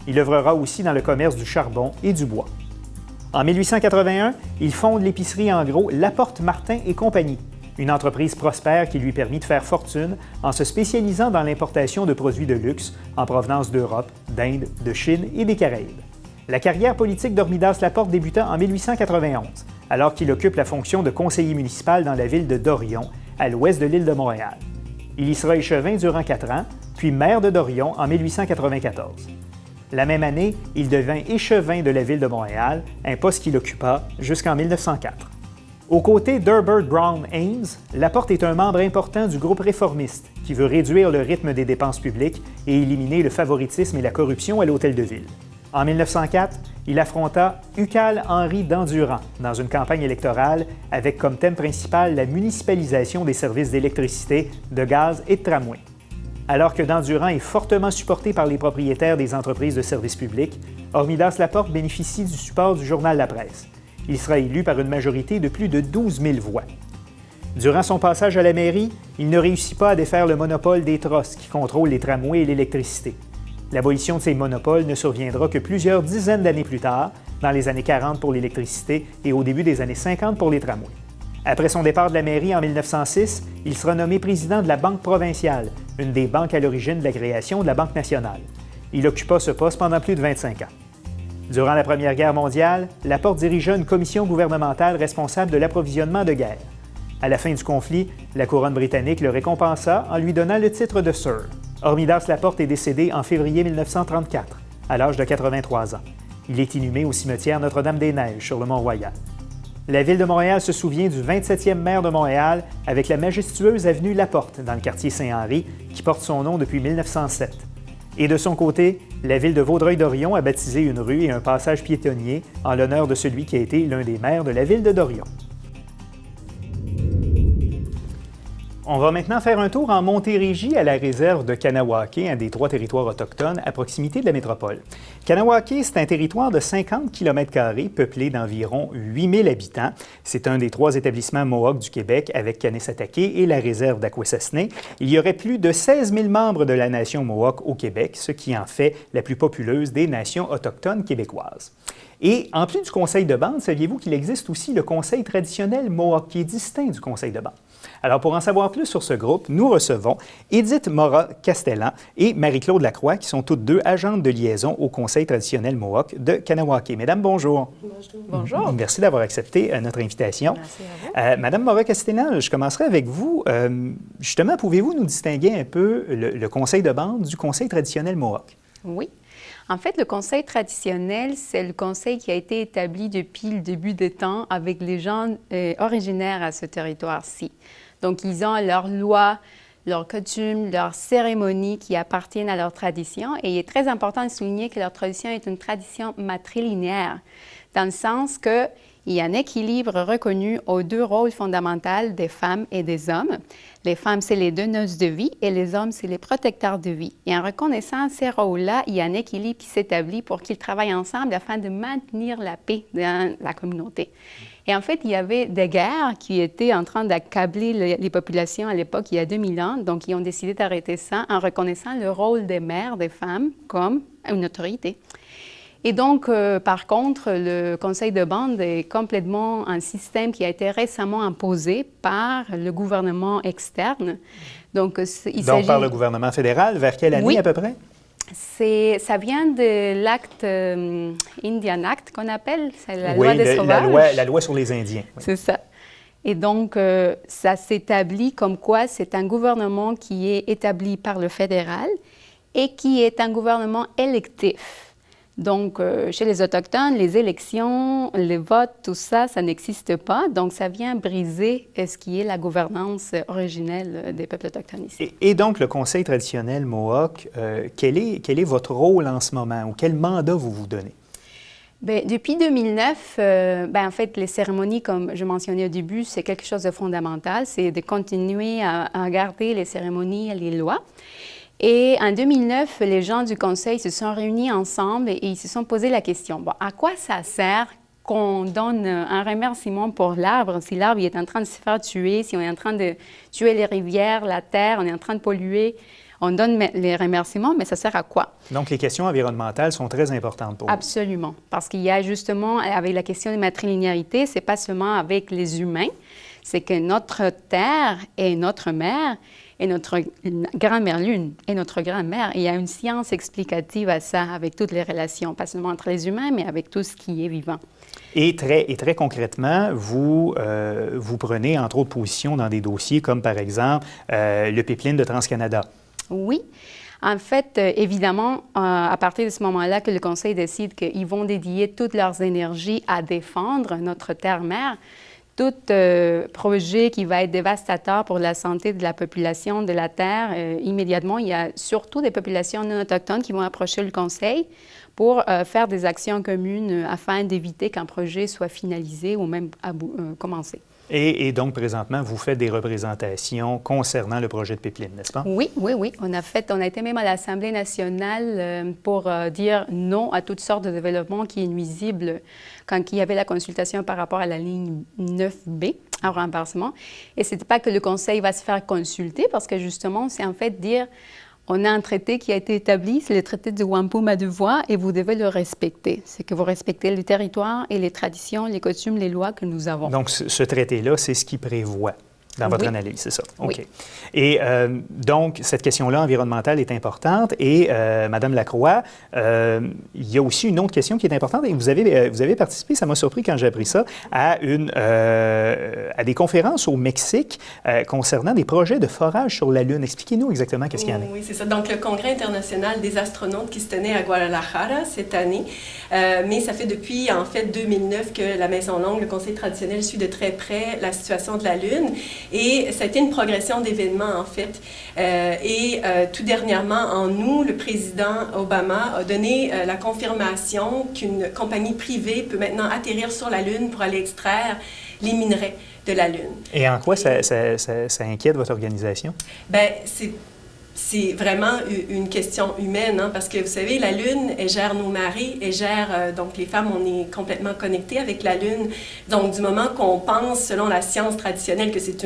Il œuvrera aussi dans le commerce du charbon et du bois. En 1881, il fonde l'épicerie en gros Laporte Martin et compagnie, une entreprise prospère qui lui permit de faire fortune en se spécialisant dans l'importation de produits de luxe en provenance d'Europe, d'Inde, de Chine et des Caraïbes. La carrière politique d'Hormidas Laporte débuta en 1891, alors qu'il occupe la fonction de conseiller municipal dans la ville de Dorion, à l'ouest de l'île de Montréal. Il y sera échevin durant 4 ans, puis maire de Dorion en 1894. La même année, il devint échevin de la ville de Montréal, un poste qu'il occupa jusqu'en 1904. Aux côtés d'Herbert Brown Ames, Laporte est un membre important du groupe réformiste qui veut réduire le rythme des dépenses publiques et éliminer le favoritisme et la corruption à l'Hôtel de Ville. En 1904, il affronta Uccle Henry d'Endurant dans une campagne électorale avec comme thème principal la municipalisation des services d'électricité, de gaz et de tramway. Alors que d'Endurant est fortement supporté par les propriétaires des entreprises de services publics, Hormidas Laporte bénéficie du support du journal La Presse. Il sera élu par une majorité de plus de 12 000 voix. Durant son passage à la mairie, il ne réussit pas à défaire le monopole des trosses qui contrôlent les tramways et l'électricité. L'abolition de ces monopoles ne surviendra que plusieurs dizaines d'années plus tard, dans les années 40 pour l'électricité et au début des années 50 pour les tramways. Après son départ de la mairie en 1906, il sera nommé président de la Banque provinciale, une des banques à l'origine de la création de la Banque nationale. Il occupa ce poste pendant plus de 25 ans. Durant la Première Guerre mondiale, Laporte dirigea une commission gouvernementale responsable de l'approvisionnement de guerre. À la fin du conflit, la couronne britannique le récompensa en lui donnant le titre de Sir. Hormidas Laporte est décédé en février 1934, à l'âge de 83 ans. Il est inhumé au cimetière Notre-Dame-des-Neiges, sur le Mont-Royal. La Ville de Montréal se souvient du 27e maire de Montréal avec la majestueuse avenue Laporte, dans le quartier Saint-Henri, qui porte son nom depuis 1907. Et de son côté, la Ville de Vaudreuil-Dorion a baptisé une rue et un passage piétonnier en l'honneur de celui qui a été l'un des maires de la Ville de Dorion. On va maintenant faire un tour en Montérégie à la réserve de Kahnawake, un des 3 territoires autochtones à proximité de la métropole. Kahnawake, c'est un territoire de 50 km² peuplé d'environ 8000 habitants. C'est un des 3 établissements Mohawk du Québec avec Kanesatake et la réserve d'Akwesasne. Il y aurait plus de 16 000 membres de la nation Mohawk au Québec, ce qui en fait la plus populeuse des nations autochtones québécoises. Et en plus du conseil de bande, saviez-vous qu'il existe aussi le conseil traditionnel Mohawk qui est distinct du conseil de bande? Alors, pour en savoir plus sur ce groupe, nous recevons Edith Morat-Castellan et Marie-Claude Lacroix, qui sont toutes 2 agentes de liaison au Conseil traditionnel Mohawk de Kahnawake. Mesdames, bonjour. Bonjour. Merci d'avoir accepté notre invitation. Merci à vous. Madame Morat-Castellan, je commencerai avec vous. Justement, pouvez-vous nous distinguer un peu le Conseil de bande du Conseil traditionnel Mohawk? Oui. En fait, le conseil traditionnel, c'est le conseil qui a été établi depuis le début des temps avec les gens originaires à ce territoire-ci. Donc, ils ont leurs lois, leurs coutumes, leurs cérémonies qui appartiennent à leur tradition. Et il est très important de souligner que leur tradition est une tradition matrilinéaire, dans le sens qu'il y a un équilibre reconnu aux 2 rôles fondamentaux des femmes et des hommes. Les femmes, c'est les donneuses de vie et les hommes, c'est les protecteurs de vie. Et en reconnaissant ces rôles-là, il y a un équilibre qui s'établit pour qu'ils travaillent ensemble afin de maintenir la paix dans la communauté. Et en fait, il y avait des guerres qui étaient en train d'accabler les populations à l'époque, il y a 2000 ans. Donc, ils ont décidé d'arrêter ça en reconnaissant le rôle des mères, des femmes, comme une autorité. Et donc, par contre, le conseil de bande est complètement un système qui a été récemment imposé par le gouvernement externe. Donc, par le gouvernement fédéral, vers quelle année à peu près? Ça vient de l'acte Indian Act qu'on appelle, c'est la loi des sauvages. La loi sur les Indiens. Oui. C'est ça. Et donc, ça s'établit comme quoi c'est un gouvernement qui est établi par le fédéral et qui est un gouvernement électif. Donc, chez les Autochtones, les élections, les votes, tout ça, ça n'existe pas. Donc, ça vient briser ce qui est la gouvernance originelle des peuples autochtones ici. Et donc, le Conseil traditionnel Mohawk, quel est votre rôle en ce moment ou quel mandat vous vous donnez? Bien, depuis 2009, en fait, les cérémonies, comme je mentionnais au début, c'est quelque chose de fondamental. C'est de continuer à garder les cérémonies et les lois. Et en 2009, les gens du Conseil se sont réunis ensemble et ils se sont posé la question, bon, à quoi ça sert qu'on donne un remerciement pour l'arbre, si l'arbre est en train de se faire tuer, si on est en train de tuer les rivières, la terre, on est en train de polluer, on donne les remerciements, mais ça sert à quoi? Donc, les questions environnementales sont très importantes pour vous. Absolument, parce qu'il y a justement, avec la question de matrilinéarité, c'est pas seulement avec les humains, c'est que notre terre est notre mère, et notre grand-mère lune et notre grand-mère. Il y a une science explicative à ça, avec toutes les relations, pas seulement entre les humains, mais avec tout ce qui est vivant. Et très concrètement, vous prenez entre autres position dans des dossiers comme par exemple le pipeline de TransCanada. Oui. En fait, évidemment, à partir de ce moment-là que le Conseil décide qu'ils vont dédier toutes leurs énergies à défendre notre terre-mère, tout projet qui va être dévastateur pour la santé de la population de la Terre, immédiatement, il y a surtout des populations non autochtones qui vont approcher le Conseil pour faire des actions communes afin d'éviter qu'un projet soit finalisé ou même commencé. Et donc, présentement, vous faites des représentations concernant le projet de pipeline, n'est-ce pas? Oui. On a été même à l'Assemblée nationale pour dire non à toutes sortes de développements qui est nuisible quand il y avait la consultation par rapport à la ligne 9B, en renversement. Et ce n'était pas que le Conseil va se faire consulter, parce que justement, c'est en fait dire... On a un traité qui a été établi, c'est le traité de Wampum-Adevoie, et vous devez le respecter. C'est que vous respectez le territoire et les traditions, les coutumes, les lois que nous avons. Donc, ce traité-là, c'est ce qui prévoit dans votre analyse, c'est ça? OK. Oui. Et donc, cette question-là environnementale est importante. Et Madame Lacroix, il y a aussi une autre question qui est importante. Et vous avez participé, ça m'a surpris quand j'ai appris ça, à des conférences au Mexique concernant des projets de forage sur la Lune. Expliquez-nous exactement qu'est-ce qu'il y en a. Oui, c'est ça. Donc, le Congrès international des astronautes qui se tenait à Guadalajara cette année. Mais ça fait depuis, en fait, 2009 que la Maison Longue, le Conseil traditionnel, suit de très près la situation de la Lune. Et ça a été une progression d'événements, en fait. Tout dernièrement, en août, le président Obama a donné la confirmation qu'une compagnie privée peut maintenant atterrir sur la Lune pour aller extraire les minerais de la Lune. Et en quoi ça inquiète votre organisation? Bien, c'est vraiment une question humaine, hein, parce que vous savez, la Lune, elle gère nos marées, elle gère, donc les femmes, on est complètement connectés avec la Lune. Donc, du moment qu'on pense, selon la science traditionnelle, que c'est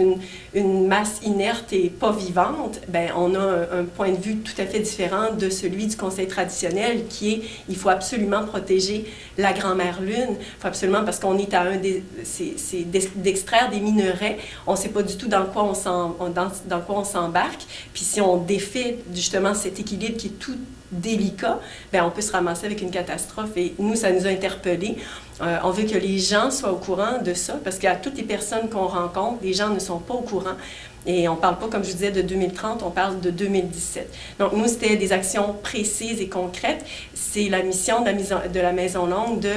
une masse inerte et pas vivante, bien, on a un point de vue tout à fait différent de celui du Conseil traditionnel, qui est, il faut absolument protéger la grand-mère Lune. Il faut absolument, parce qu'on est à c'est d'extraire des minerais, on ne sait pas du tout dans quoi on s'embarque, puis si on défait justement cet équilibre qui est tout délicat, bien, on peut se ramasser avec une catastrophe. Et nous, ça nous a interpellés. On veut que les gens soient au courant de ça, parce qu'à toutes les personnes qu'on rencontre, les gens ne sont pas au courant. Et on ne parle pas, comme je vous disais, de 2030, on parle de 2017. Donc, nous, c'était des actions précises et concrètes. C'est la mission de la Maison Longue de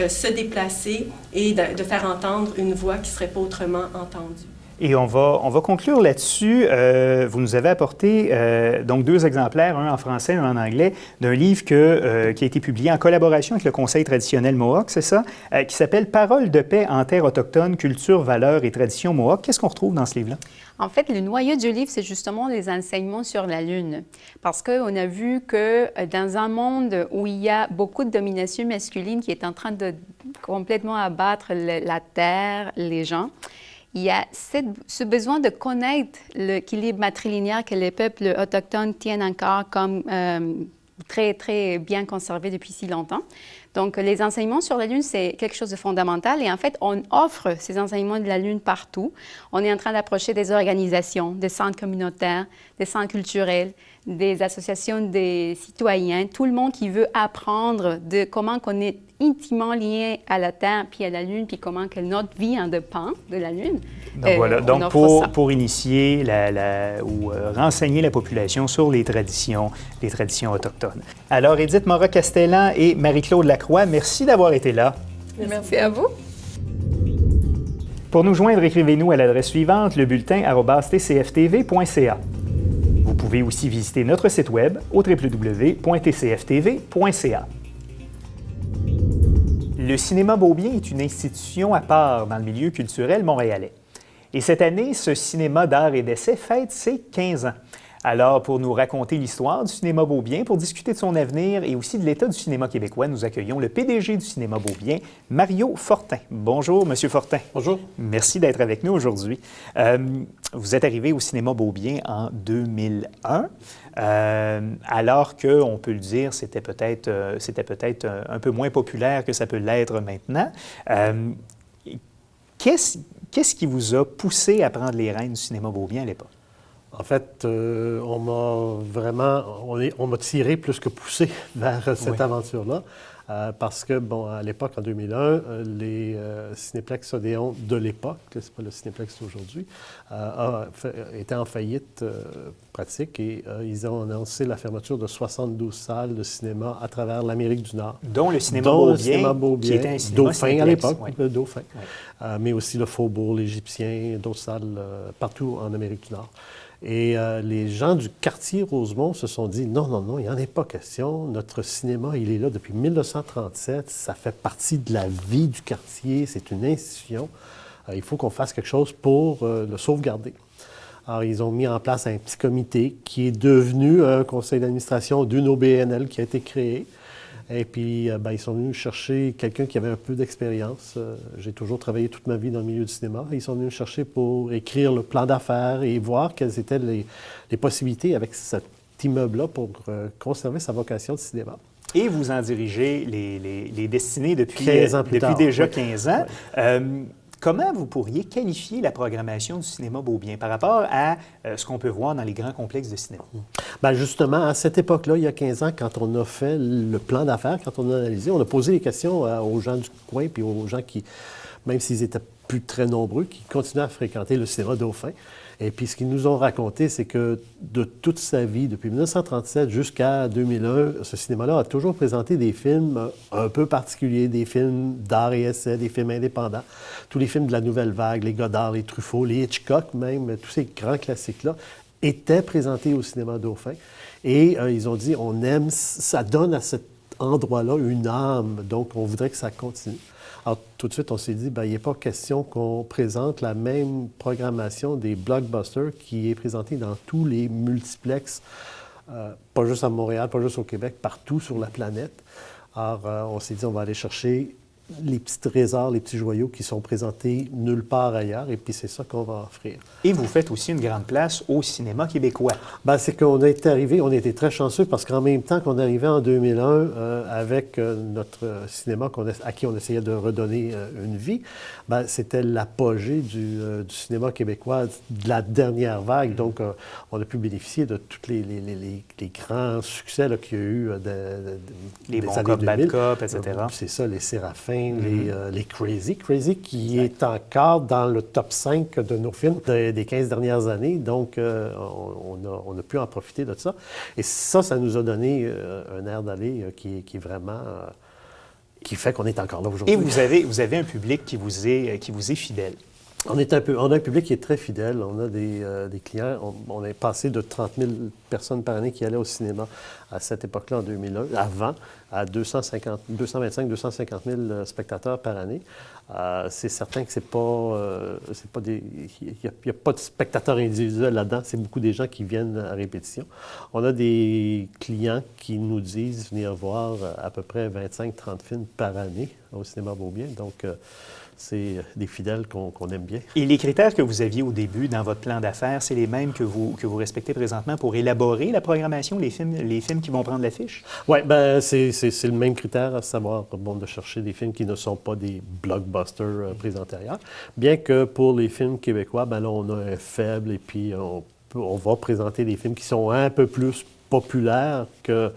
se déplacer et de faire entendre une voix qui ne serait pas autrement entendue. Et on va conclure là-dessus. Vous nous avez apporté donc 2 exemplaires, un en français, un en anglais, d'un livre qui a été publié en collaboration avec le Conseil traditionnel Mohawk, c'est ça, qui s'appelle « Paroles de paix en terre autochtone, culture, valeurs et traditions Mohawk ». Qu'est-ce qu'on retrouve dans ce livre-là? En fait, le noyau du livre, c'est justement les enseignements sur la Lune. Parce qu'on a vu que dans un monde où il y a beaucoup de domination masculine qui est en train de complètement abattre la Terre, les gens, il y a ce besoin de connaître l'équilibre matrilinéaire que les peuples autochtones tiennent encore comme très, très bien conservé depuis si longtemps. Donc, les enseignements sur la Lune, c'est quelque chose de fondamental. Et en fait, on offre ces enseignements de la Lune partout. On est en train d'approcher des organisations, des centres communautaires, des centres culturels, des associations des citoyens, tout le monde qui veut apprendre de comment on est intimement lié à la Terre puis à la Lune, puis comment que notre vie en dépend de la Lune. Donc voilà, donc pour initier ou renseigner la population sur les traditions autochtones. Alors, Édith Mora-Castellan et Marie-Claude Lacroix, merci d'avoir été là. Merci à vous. Pour nous joindre, écrivez-nous à l'adresse suivante, lebulletin@tcftv.ca. Vous pouvez aussi visiter notre site web au www.tcftv.ca. Le cinéma Beaubien est une institution à part dans le milieu culturel montréalais. Et cette année, ce cinéma d'art et d'essai fête ses 15 ans. Alors, pour nous raconter l'histoire du cinéma Beaubien, pour discuter de son avenir et aussi de l'état du cinéma québécois, nous accueillons le PDG du cinéma Beaubien, Mario Fortin. Bonjour, Monsieur Fortin. Bonjour. Merci d'être avec nous aujourd'hui. Vous êtes arrivé au cinéma Beaubien en 2001, alors qu'on peut le dire, c'était peut-être un peu moins populaire que ça peut l'être maintenant. Qu'est-ce qui vous a poussé à prendre les rênes du cinéma Beaubien à l'époque? En fait, on m'a tiré plus que poussé vers cette aventure-là. parce que, bon, à l'époque, en 2001, les Cinéplex Odéon de l'époque, c'est pas le Cinéplex d'aujourd'hui, étaient en faillite pratique et ils ont annoncé la fermeture de 72 salles de cinéma à travers l'Amérique du Nord. Dont le cinéma Beaubien, qui était un cinéma Dauphin à Cinéplex, l'époque, oui. le Dauphin. Oui. Mais aussi le Faubourg, l'Égyptien, d'autres salles partout en Amérique du Nord. Et les gens du quartier Rosemont se sont dit, non, non, non, il n'y en est pas question. Notre cinéma, il est là depuis 1937. Ça fait partie de la vie du quartier. C'est une institution. Il faut qu'on fasse quelque chose pour le sauvegarder. Alors, ils ont mis en place un petit comité qui est devenu un conseil d'administration d'une OBNL qui a été créé. Et puis, ils sont venus chercher quelqu'un qui avait un peu d'expérience. J'ai toujours travaillé toute ma vie dans le milieu du cinéma. Ils sont venus me chercher pour écrire le plan d'affaires et voir quelles étaient les possibilités avec cet immeuble-là pour conserver sa vocation de cinéma. Et vous en dirigez les destinées depuis, 15 ans plus tard. déjà Oui. 15 ans. Oui. Comment vous pourriez qualifier la programmation du cinéma Beaubien par rapport à ce qu'on peut voir dans les grands complexes de cinéma? Bien, justement, à cette époque-là, il y a 15 ans, quand on a fait le plan d'affaires, quand on a analysé, on a posé des questions aux gens du coin puis aux gens qui, même s'ils étaient plus très nombreux, qui continuaient à fréquenter le cinéma Dauphin. Et puis, ce qu'ils nous ont raconté, c'est que de toute sa vie, depuis 1937 jusqu'à 2001, ce cinéma-là a toujours présenté des films un peu particuliers, des films d'art et essai, des films indépendants. Tous les films de la Nouvelle Vague, les Godard, les Truffaut, les Hitchcock même, tous ces grands classiques-là étaient présentés au cinéma Dauphin. Et ils ont dit, on aime, ça donne à cet endroit-là une âme, donc on voudrait que ça continue. Alors, tout de suite, on s'est dit, il n'est pas question qu'on présente la même programmation des blockbusters qui est présentée dans tous les multiplexes, pas juste à Montréal, pas juste au Québec, partout sur la planète. Alors, on s'est dit, on va aller chercher les petits trésors, les petits joyaux qui sont présentés nulle part ailleurs, et puis c'est ça qu'on va offrir. Et vous faites aussi une grande place au cinéma québécois. Bien, c'est qu'on est arrivé, on était très chanceux parce qu'en même temps qu'on arrivait en 2001 avec notre cinéma à qui on essayait de redonner une vie, bien, c'était l'apogée du cinéma québécois de la dernière vague. Donc, on a pu bénéficier de tous les grands succès qu'il y a eu les des bons années cop, 2000. bad cop, etc. C'est ça, les Séraphins, les Crazy. Crazy qui est encore dans le top 5 de nos films des 15 dernières années. Donc, on a pu en profiter de ça. Et ça nous a donné un air d'aller qui est vraiment... qui fait qu'on est encore là aujourd'hui. Et vous avez un public qui vous est fidèle. On a un public qui est très fidèle. On a des clients. On est passé de 30 000 personnes par année qui allaient au cinéma à cette époque-là, en 2001, avant, à 225-250 000 spectateurs par année. C'est certain que c'est pas des... Il n'y a pas de spectateurs individuels là-dedans. C'est beaucoup des gens qui viennent à répétition. On a des clients qui nous disent venir voir à peu près 25-30 films par année au cinéma Beaubien. Donc, c'est des fidèles qu'on aime bien. Et les critères que vous aviez au début dans votre plan d'affaires, c'est les mêmes que vous respectez présentement pour élaborer la programmation, les films qui vont prendre l'affiche? Oui, bien, c'est le même critère, à savoir de chercher des films qui ne sont pas des blockbusters présentés ailleurs. Bien que pour les films québécois, bien là, on a un faible et puis on va présenter des films qui sont un peu plus populaire que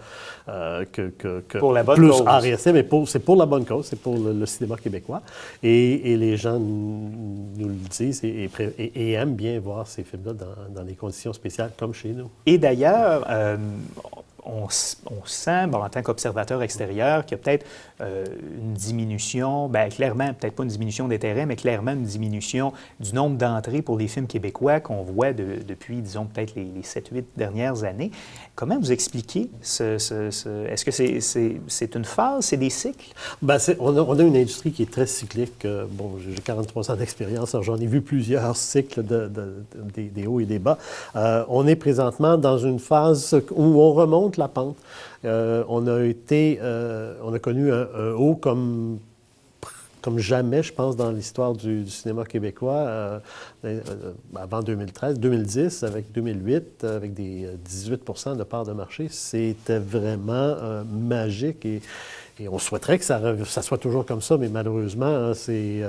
pour la bonne plus cause. RSC, mais c'est pour la bonne cause, c'est pour le cinéma québécois. Et les gens nous le disent et aiment bien voir ces films-là dans des conditions spéciales comme chez nous. Et d'ailleurs, on sent, en tant qu'observateur extérieur, qu'il y a peut-être une diminution, bien clairement, peut-être pas une diminution d'intérêt, mais clairement une diminution du nombre d'entrées pour les films québécois qu'on voit depuis, disons, peut-être les 7-8 dernières années. Comment vous expliquez est-ce que c'est une phase, c'est des cycles? Bien, on a une industrie qui est très cyclique. J'ai 43 ans d'expérience, alors j'en ai vu plusieurs cycles des hauts et des bas. On est présentement dans une phase où on remonte la pente. On a connu un haut comme jamais, je pense, dans l'histoire du cinéma québécois, avant 2013, 2010, avec 2008, avec des 18 de part de marché. C'était vraiment magique Et on souhaiterait que ça soit toujours comme ça, mais malheureusement, hein, c'est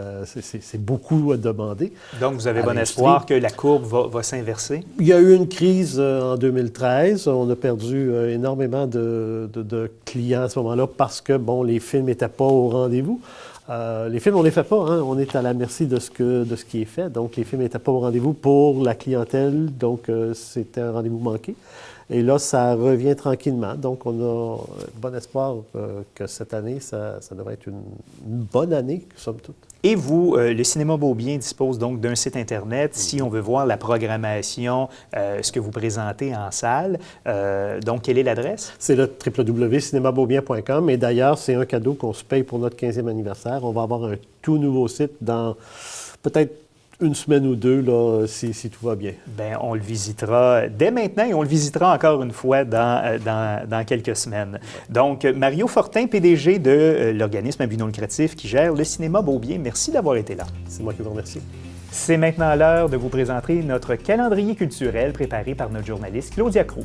beaucoup demandé. Donc, vous avez à bon l'industrie. espoir que la courbe va s'inverser? Il y a eu une crise en 2013. On a perdu énormément de clients à ce moment-là parce que, bon, les films n'étaient pas au rendez-vous. Les films, on ne les fait pas, hein. On est à la merci de ce qui est fait. Donc, les films n'étaient pas au rendez-vous pour la clientèle, donc c'était un rendez-vous manqué. Et là, ça revient tranquillement. Donc, on a bon espoir que cette année, ça devrait être une bonne année, somme toute. Et vous, le Cinéma Beaubien dispose donc d'un site Internet si on veut voir la programmation, ce que vous présentez en salle. Donc, quelle est l'adresse? C'est le www.cinémabeaubien.com. Et d'ailleurs, c'est un cadeau qu'on se paye pour notre 15e anniversaire. On va avoir un tout nouveau site dans peut-être une semaine ou deux, là, si tout va bien. Bien, on le visitera dès maintenant et on le visitera encore une fois dans quelques semaines. Donc, Mario Fortin, PDG de l'organisme à but non lucratif qui gère le Cinéma Beaubien, merci d'avoir été là. C'est moi qui vous remercie. C'est maintenant l'heure de vous présenter notre calendrier culturel préparé par notre journaliste Claudia Cruz.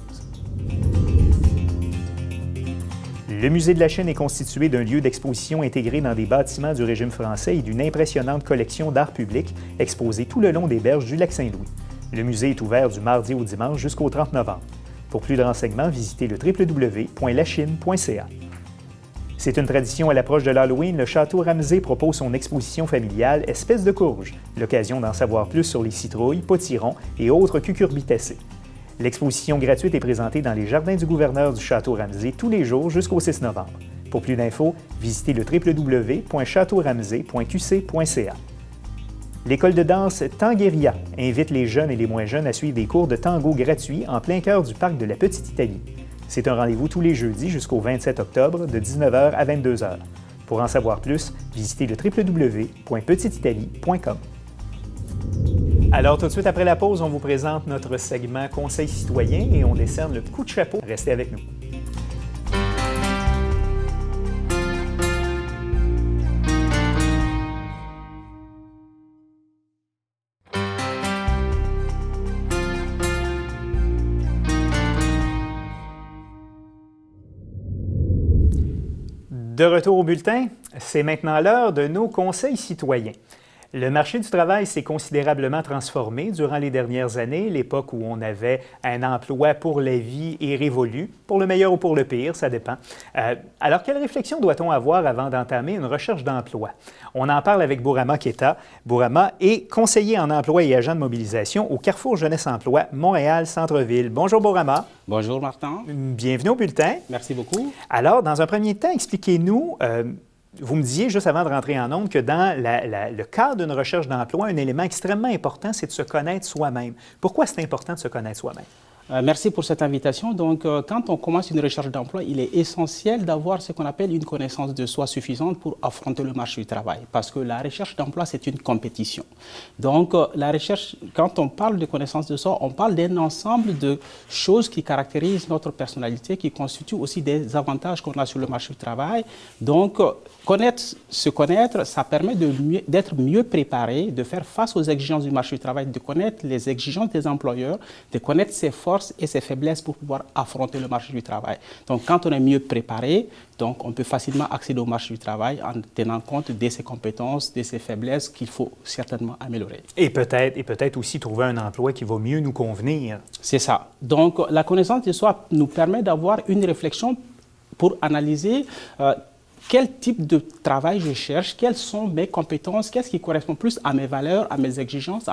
Le Musée de la Chine est constitué d'un lieu d'exposition intégré dans des bâtiments du régime français et d'une impressionnante collection d'art public exposée tout le long des berges du lac Saint-Louis. Le musée est ouvert du mardi au dimanche jusqu'au 30 novembre. Pour plus de renseignements, visitez le www.lachine.ca. C'est une tradition à l'approche de l'Halloween, le Château Ramsay propose son exposition familiale Espèces de courge, l'occasion d'en savoir plus sur les citrouilles, potirons et autres cucurbitacées. L'exposition gratuite est présentée dans les jardins du gouverneur du Château Ramsay tous les jours jusqu'au 6 novembre. Pour plus d'infos, visitez le www.châteauramsay.qc.ca. L'école de danse Tangueria invite les jeunes et les moins jeunes à suivre des cours de tango gratuits en plein cœur du parc de la Petite Italie. C'est un rendez-vous tous les jeudis jusqu'au 27 octobre de 19h à 22h. Pour en savoir plus, visitez le www.petiteitalie.com. Alors, tout de suite après la pause, on vous présente notre segment Conseil citoyen et on décerne le coup de chapeau. Restez avec nous. De retour au bulletin, c'est maintenant l'heure de nos conseils citoyens. Le marché du travail s'est considérablement transformé durant les dernières années. L'époque où on avait un emploi pour la vie est révolue, pour le meilleur ou pour le pire, ça dépend. Alors, quelle réflexion doit-on avoir avant d'entamer une recherche d'emploi? On en parle avec Bourama Keita. Bourama est conseiller en emploi et agent de mobilisation au Carrefour Jeunesse Emploi, Montréal Centre-Ville. Bonjour Bourama. Bonjour Martin. Bienvenue au bulletin. Merci beaucoup. Alors, dans un premier temps, expliquez-nous... Vous me disiez, juste avant de rentrer en ondes, que dans le cadre d'une recherche d'emploi, un élément extrêmement important, c'est de se connaître soi-même. Pourquoi c'est important de se connaître soi-même? Merci pour cette invitation. Donc, quand on commence une recherche d'emploi, il est essentiel d'avoir ce qu'on appelle une connaissance de soi suffisante pour affronter le marché du travail. Parce que la recherche d'emploi, c'est une compétition. Donc, la recherche, quand on parle de connaissance de soi, on parle d'un ensemble de choses qui caractérisent notre personnalité, qui constituent aussi des avantages qu'on a sur le marché du travail. Donc, se connaître, ça permet d'être mieux préparé, de faire face aux exigences du marché du travail, de connaître les exigences des employeurs, de connaître ses forces et ses faiblesses pour pouvoir affronter le marché du travail. Donc, quand on est mieux préparé, donc on peut facilement accéder au marché du travail en tenant compte de ses compétences, de ses faiblesses qu'il faut certainement améliorer. Et peut-être aussi trouver un emploi qui va mieux nous convenir. C'est ça. Donc, la connaissance de soi nous permet d'avoir une réflexion pour analyser quel type de travail je cherche, quelles sont mes compétences, qu'est-ce qui correspond plus à mes valeurs, à mes exigences,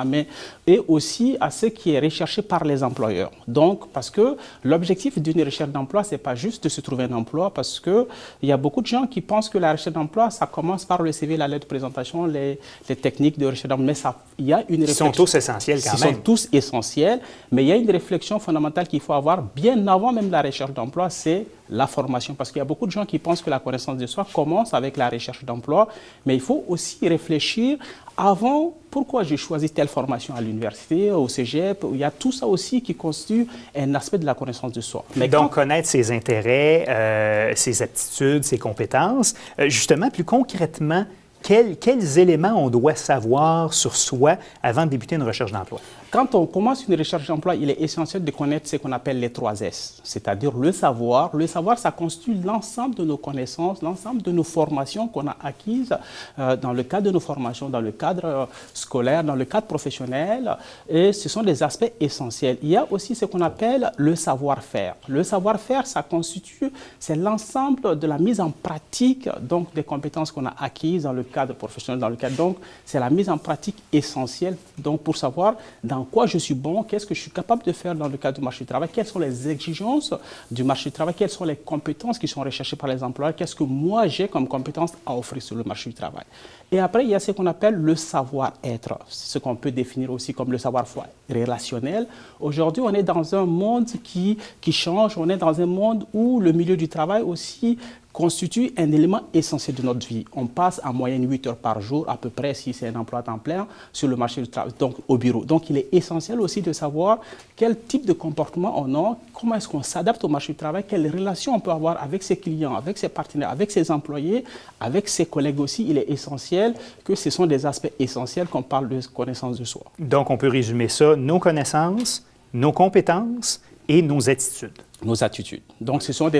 et aussi à ce qui est recherché par les employeurs. Donc, parce que l'objectif d'une recherche d'emploi, ce n'est pas juste de se trouver un emploi, parce qu'il y a beaucoup de gens qui pensent que la recherche d'emploi, ça commence par le CV, la lettre de présentation, les techniques de recherche d'emploi, mais il y a une réflexion. Ils sont tous essentiels quand même. Ils sont tous essentiels, mais il y a une réflexion fondamentale qu'il faut avoir bien avant même la recherche d'emploi, c'est la formation. Parce qu'il y a beaucoup de gens qui pensent que la connaissance de soi commence avec la recherche d'emploi, mais il faut aussi réfléchir avant pourquoi j'ai choisi telle formation à l'université, au cégep. Il y a tout ça aussi qui constitue un aspect de la connaissance de soi. Mais donc, connaître ses intérêts, ses aptitudes, ses compétences. Justement, plus concrètement, quels éléments on doit savoir sur soi avant de débuter une recherche d'emploi? quand on commence une recherche d'emploi, il est essentiel de connaître ce qu'on appelle les 3 S, c'est-à-dire le savoir. Le savoir, ça constitue l'ensemble de nos connaissances, l'ensemble de nos formations qu'on a acquises dans le cadre de nos formations, dans le cadre scolaire, dans le cadre professionnel. Et ce sont des aspects essentiels. Il y a aussi ce qu'on appelle le savoir-faire. Le savoir-faire, ça constitue, c'est l'ensemble de la mise en pratique donc, des compétences qu'on a acquises dans le cadre professionnel. Donc, c'est la mise en pratique essentielle donc, pour savoir dans quoi je suis bon, qu'est-ce que je suis capable de faire dans le cadre du marché du travail, quelles sont les exigences du marché du travail, quelles sont les compétences qui sont recherchées par les employeurs, qu'est-ce que moi j'ai comme compétences à offrir sur le marché du travail. Et après, il y a ce qu'on appelle le savoir-être, ce qu'on peut définir aussi comme le savoir-faire relationnel. Aujourd'hui, on est dans un monde qui change, on est dans un monde où le milieu du travail aussi constitue un élément essentiel de notre vie. On passe en moyenne 8 heures par jour, à peu près, si c'est un emploi à temps plein, sur le marché du travail, donc au bureau. Donc, il est essentiel aussi de savoir quel type de comportement on a, comment est-ce qu'on s'adapte au marché du travail, quelles relations on peut avoir avec ses clients, avec ses partenaires, avec ses employés, avec ses collègues aussi. Il est essentiel que ce sont des aspects essentiels qu'on parle de connaissance de soi. Donc, on peut résumer ça, nos connaissances, nos compétences et nos attitudes. Nos attitudes. Donc, ce sont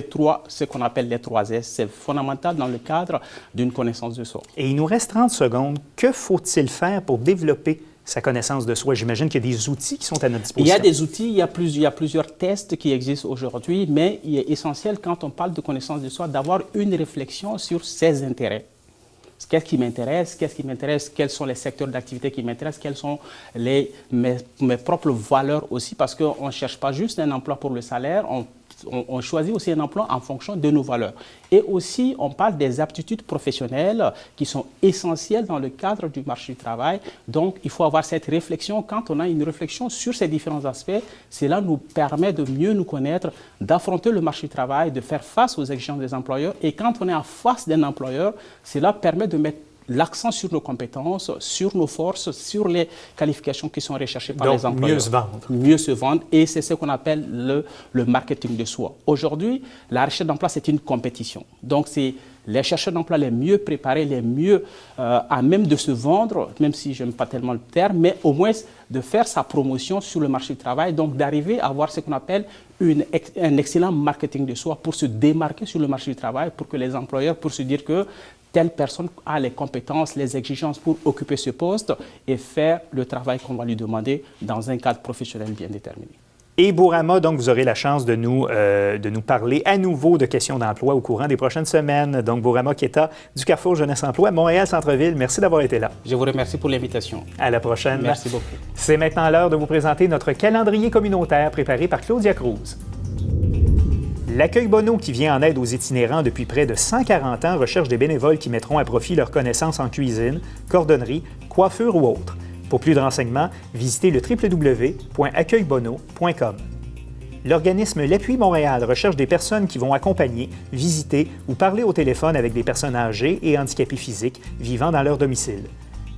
ce qu'on appelle les 3 S. C'est fondamental dans le cadre d'une connaissance de soi. Et il nous reste 30 secondes. Que faut-il faire pour développer sa connaissance de soi? J'imagine qu'il y a des outils qui sont à notre disposition. Il y a des outils, il y a plusieurs tests qui existent aujourd'hui, mais il est essentiel, quand on parle de connaissance de soi, d'avoir une réflexion sur ses intérêts. Qu'est-ce qui m'intéresse? Quels sont les secteurs d'activité qui m'intéressent? Quelles sont mes propres valeurs aussi? Parce qu'on ne cherche pas juste un emploi pour le salaire, on choisit aussi un emploi en fonction de nos valeurs. Et aussi, on parle des aptitudes professionnelles qui sont essentielles dans le cadre du marché du travail. Donc, il faut avoir cette réflexion. Quand on a une réflexion sur ces différents aspects, cela nous permet de mieux nous connaître, d'affronter le marché du travail, de faire face aux exigences des employeurs. Et quand on est en face d'un employeur, cela permet de mettre l'accent sur nos compétences, sur nos forces, sur les qualifications qui sont recherchées par les employeurs. Mieux se vendre. Mieux se vendre, et c'est ce qu'on appelle le marketing de soi. Aujourd'hui, la recherche d'emploi, c'est une compétition. Donc, c'est les chercheurs d'emploi les mieux préparés, les mieux à même de se vendre, même si je n'aime pas tellement le terme, mais au moins de faire sa promotion sur le marché du travail, donc d'arriver à avoir ce qu'on appelle un excellent marketing de soi pour se démarquer sur le marché du travail, pour que les employeurs puissent se dire que telle personne a les compétences, les exigences pour occuper ce poste et faire le travail qu'on va lui demander dans un cadre professionnel bien déterminé. Et Bourama, donc, vous aurez la chance de nous parler à nouveau de questions d'emploi au courant des prochaines semaines. Donc, Bourama Keita du Carrefour Jeunesse Emploi, Montréal-Centreville, merci d'avoir été là. Je vous remercie pour l'invitation. À la prochaine. Merci beaucoup. C'est maintenant l'heure de vous présenter notre calendrier communautaire préparé par Claudia Cruz. L'Accueil Bonneau, qui vient en aide aux itinérants depuis près de 140 ans, recherche des bénévoles qui mettront à profit leurs connaissances en cuisine, cordonnerie, coiffure ou autre. Pour plus de renseignements, visitez le www.accueilbonneau.com. L'organisme L'Appui Montréal recherche des personnes qui vont accompagner, visiter ou parler au téléphone avec des personnes âgées et handicapées physiques vivant dans leur domicile.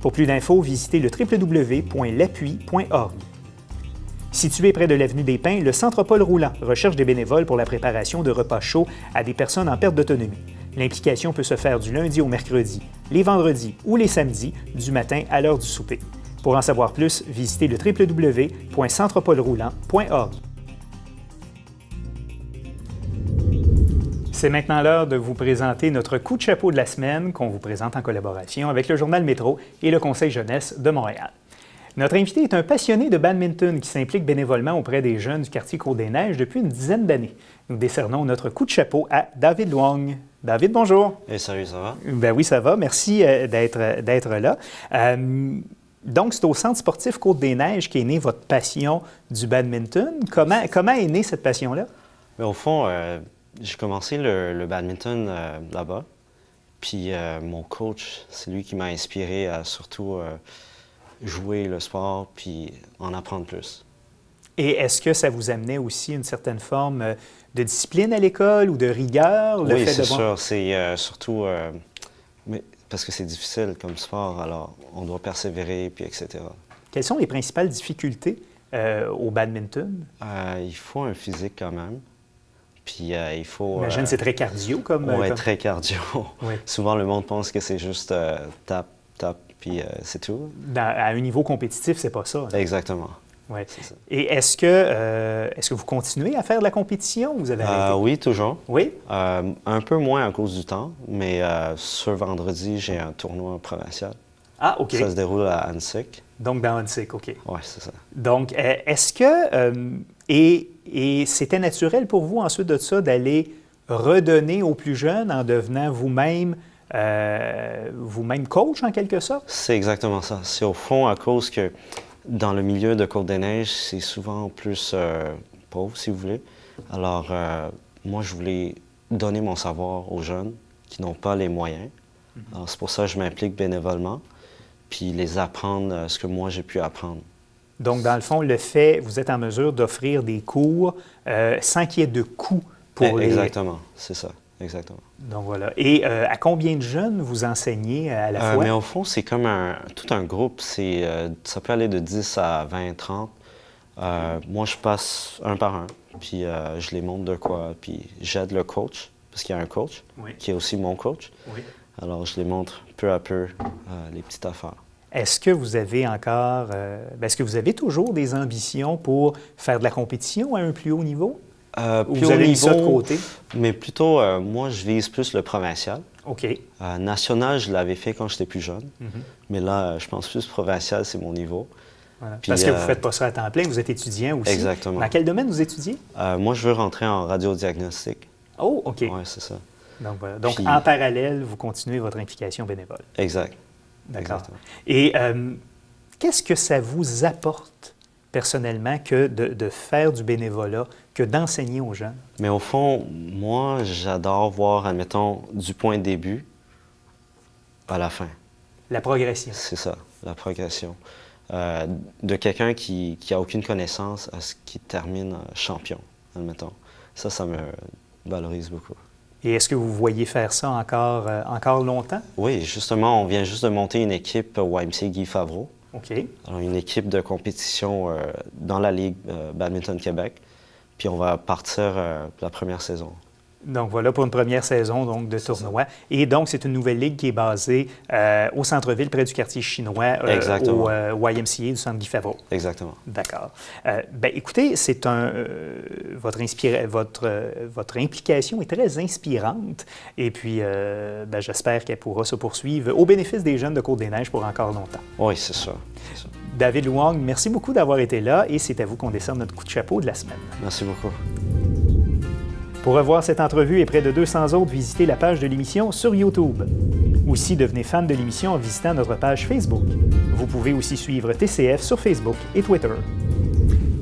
Pour plus d'infos, visitez le www.l'appui.org. Situé près de l'avenue des Pins, le Centre Paul Roulant recherche des bénévoles pour la préparation de repas chauds à des personnes en perte d'autonomie. L'implication peut se faire du lundi au mercredi, les vendredis ou les samedis, du matin à l'heure du souper. Pour en savoir plus, visitez le www.centrepaulroulant.org. C'est maintenant l'heure de vous présenter notre coup de chapeau de la semaine qu'on vous présente en collaboration avec le Journal Métro et le Conseil jeunesse de Montréal. Notre invité est un passionné de badminton qui s'implique bénévolement auprès des jeunes du quartier Côte-des-Neiges depuis une dizaine d'années. Nous décernons notre coup de chapeau à David Luong. David, bonjour. Hey, salut, ça va? Ben oui, ça va. Merci d'être là. Donc, c'est au Centre sportif Côte-des-Neiges qu'est née votre passion du badminton. Comment est née cette passion-là? Mais au fond, j'ai commencé le badminton là-bas. Puis mon coach, c'est lui qui m'a inspiré à surtout jouer le sport puis en apprendre plus. Et est-ce que ça vous amenait aussi une certaine forme de discipline à l'école ou de rigueur? Oui, c'est sûr. C'est surtout parce que c'est difficile comme sport, alors on doit persévérer, puis etc. Quelles sont les principales difficultés au badminton? Il faut un physique quand même. Puis il faut... J'imagine que c'est très cardio comme... Oui, très cardio. Oui. Souvent, le monde pense que c'est juste tape, puis c'est tout. À un niveau compétitif, c'est pas ça. Là. Exactement. Ouais. C'est ça. Et est-ce que vous continuez à faire de la compétition ou vous avez arrêté? Oui, toujours. Oui? Un peu moins à cause du temps, mais ce vendredi, j'ai un tournoi provincial. Ah, OK. Ça se déroule à Annecy. Donc, dans Hansik, OK. Oui, c'est ça. Donc, est-ce que... et c'était naturel pour vous, ensuite de ça, d'aller redonner aux plus jeunes en devenant vous-même coach, en quelque sorte? C'est exactement ça. C'est au fond à cause que dans le milieu de Côte-des-Neiges, c'est souvent plus pauvre, si vous voulez. Alors, moi, je voulais donner mon savoir aux jeunes qui n'ont pas les moyens. Alors, c'est pour ça que je m'implique bénévolement, puis les apprendre ce que moi, j'ai pu apprendre. Donc, dans le fond, vous êtes en mesure d'offrir des cours sans qu'il y ait de coûts pour les... Exactement, c'est ça, exactement. Donc, voilà. Et à combien de jeunes vous enseignez à la fois? Mais au fond, c'est comme tout un groupe. Ça peut aller de 10 à 20, 30. Moi, je passe un par un, puis je les montre de quoi, puis j'aide le coach, parce qu'il y a un coach, qui est aussi mon coach. Oui. Alors, je les montre peu à peu les petites affaires. Est-ce que vous avez encore... est-ce que vous avez toujours des ambitions pour faire de la compétition à un plus haut niveau? Ou Plus vous avez haut mis ça de niveau, côté? Mais plutôt, moi, je vise plus le provincial. OK. National, je l'avais fait quand j'étais plus jeune. Mais là, je pense plus provincial, c'est mon niveau. Voilà. Puis, parce que vous ne faites pas ça à temps plein, vous êtes étudiant aussi. Exactement. Dans quel domaine vous étudiez? Moi, je veux rentrer en radiodiagnostic. Oh, OK. Oui, c'est ça. Donc, voilà. Donc Puis, en parallèle, vous continuez votre implication bénévole. Exact. D'accord. Exactement. Et qu'est-ce que ça vous apporte personnellement que de faire du bénévolat, que d'enseigner aux jeunes? Mais au fond, moi, j'adore voir, admettons, du point de début à la fin. La progression. C'est ça, la progression. De quelqu'un qui n'a aucune connaissance à ce qui termine champion, admettons. Ça me valorise beaucoup. Et est-ce que vous voyez faire ça encore longtemps? Oui, justement, on vient juste de monter une équipe au YMCA Guy Favreau. OK. Alors, une équipe de compétition dans la Ligue Badminton Québec. Puis on va partir la première saison. Donc voilà pour une première saison donc, de tournoi. Et donc, c'est une nouvelle ligue qui est basée au centre-ville, près du quartier chinois, au YMCA du centre Guy Favreau. Exactement. D'accord. Écoutez, c'est votre implication est très inspirante. Et puis, j'espère qu'elle pourra se poursuivre au bénéfice des jeunes de Côte-des-Neiges pour encore longtemps. Oui, c'est ça. David Luong, merci beaucoup d'avoir été là et c'est à vous qu'on décerne notre coup de chapeau de la semaine. Merci beaucoup. Pour revoir cette entrevue et près de 200 autres, visitez la page de l'émission sur YouTube. Aussi, devenez fan de l'émission en visitant notre page Facebook. Vous pouvez aussi suivre TCF sur Facebook et Twitter.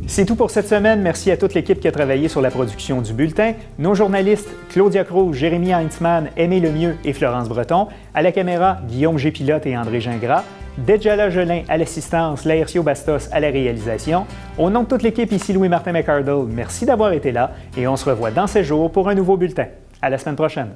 C'est tout pour cette semaine. Merci à toute l'équipe qui a travaillé sur la production du bulletin. Nos journalistes Claudia Cruz, Jérémy Heintzmann, Aimé Lemieux et Florence Breton. À la caméra, Guillaume Gépilote et André Gingras. Dejala Gelin à l'assistance, Laërcio Bastos à la réalisation. Au nom de toute l'équipe, ici Louis-Martin McArdle, merci d'avoir été là et on se revoit dans 7 jours pour un nouveau bulletin. À la semaine prochaine.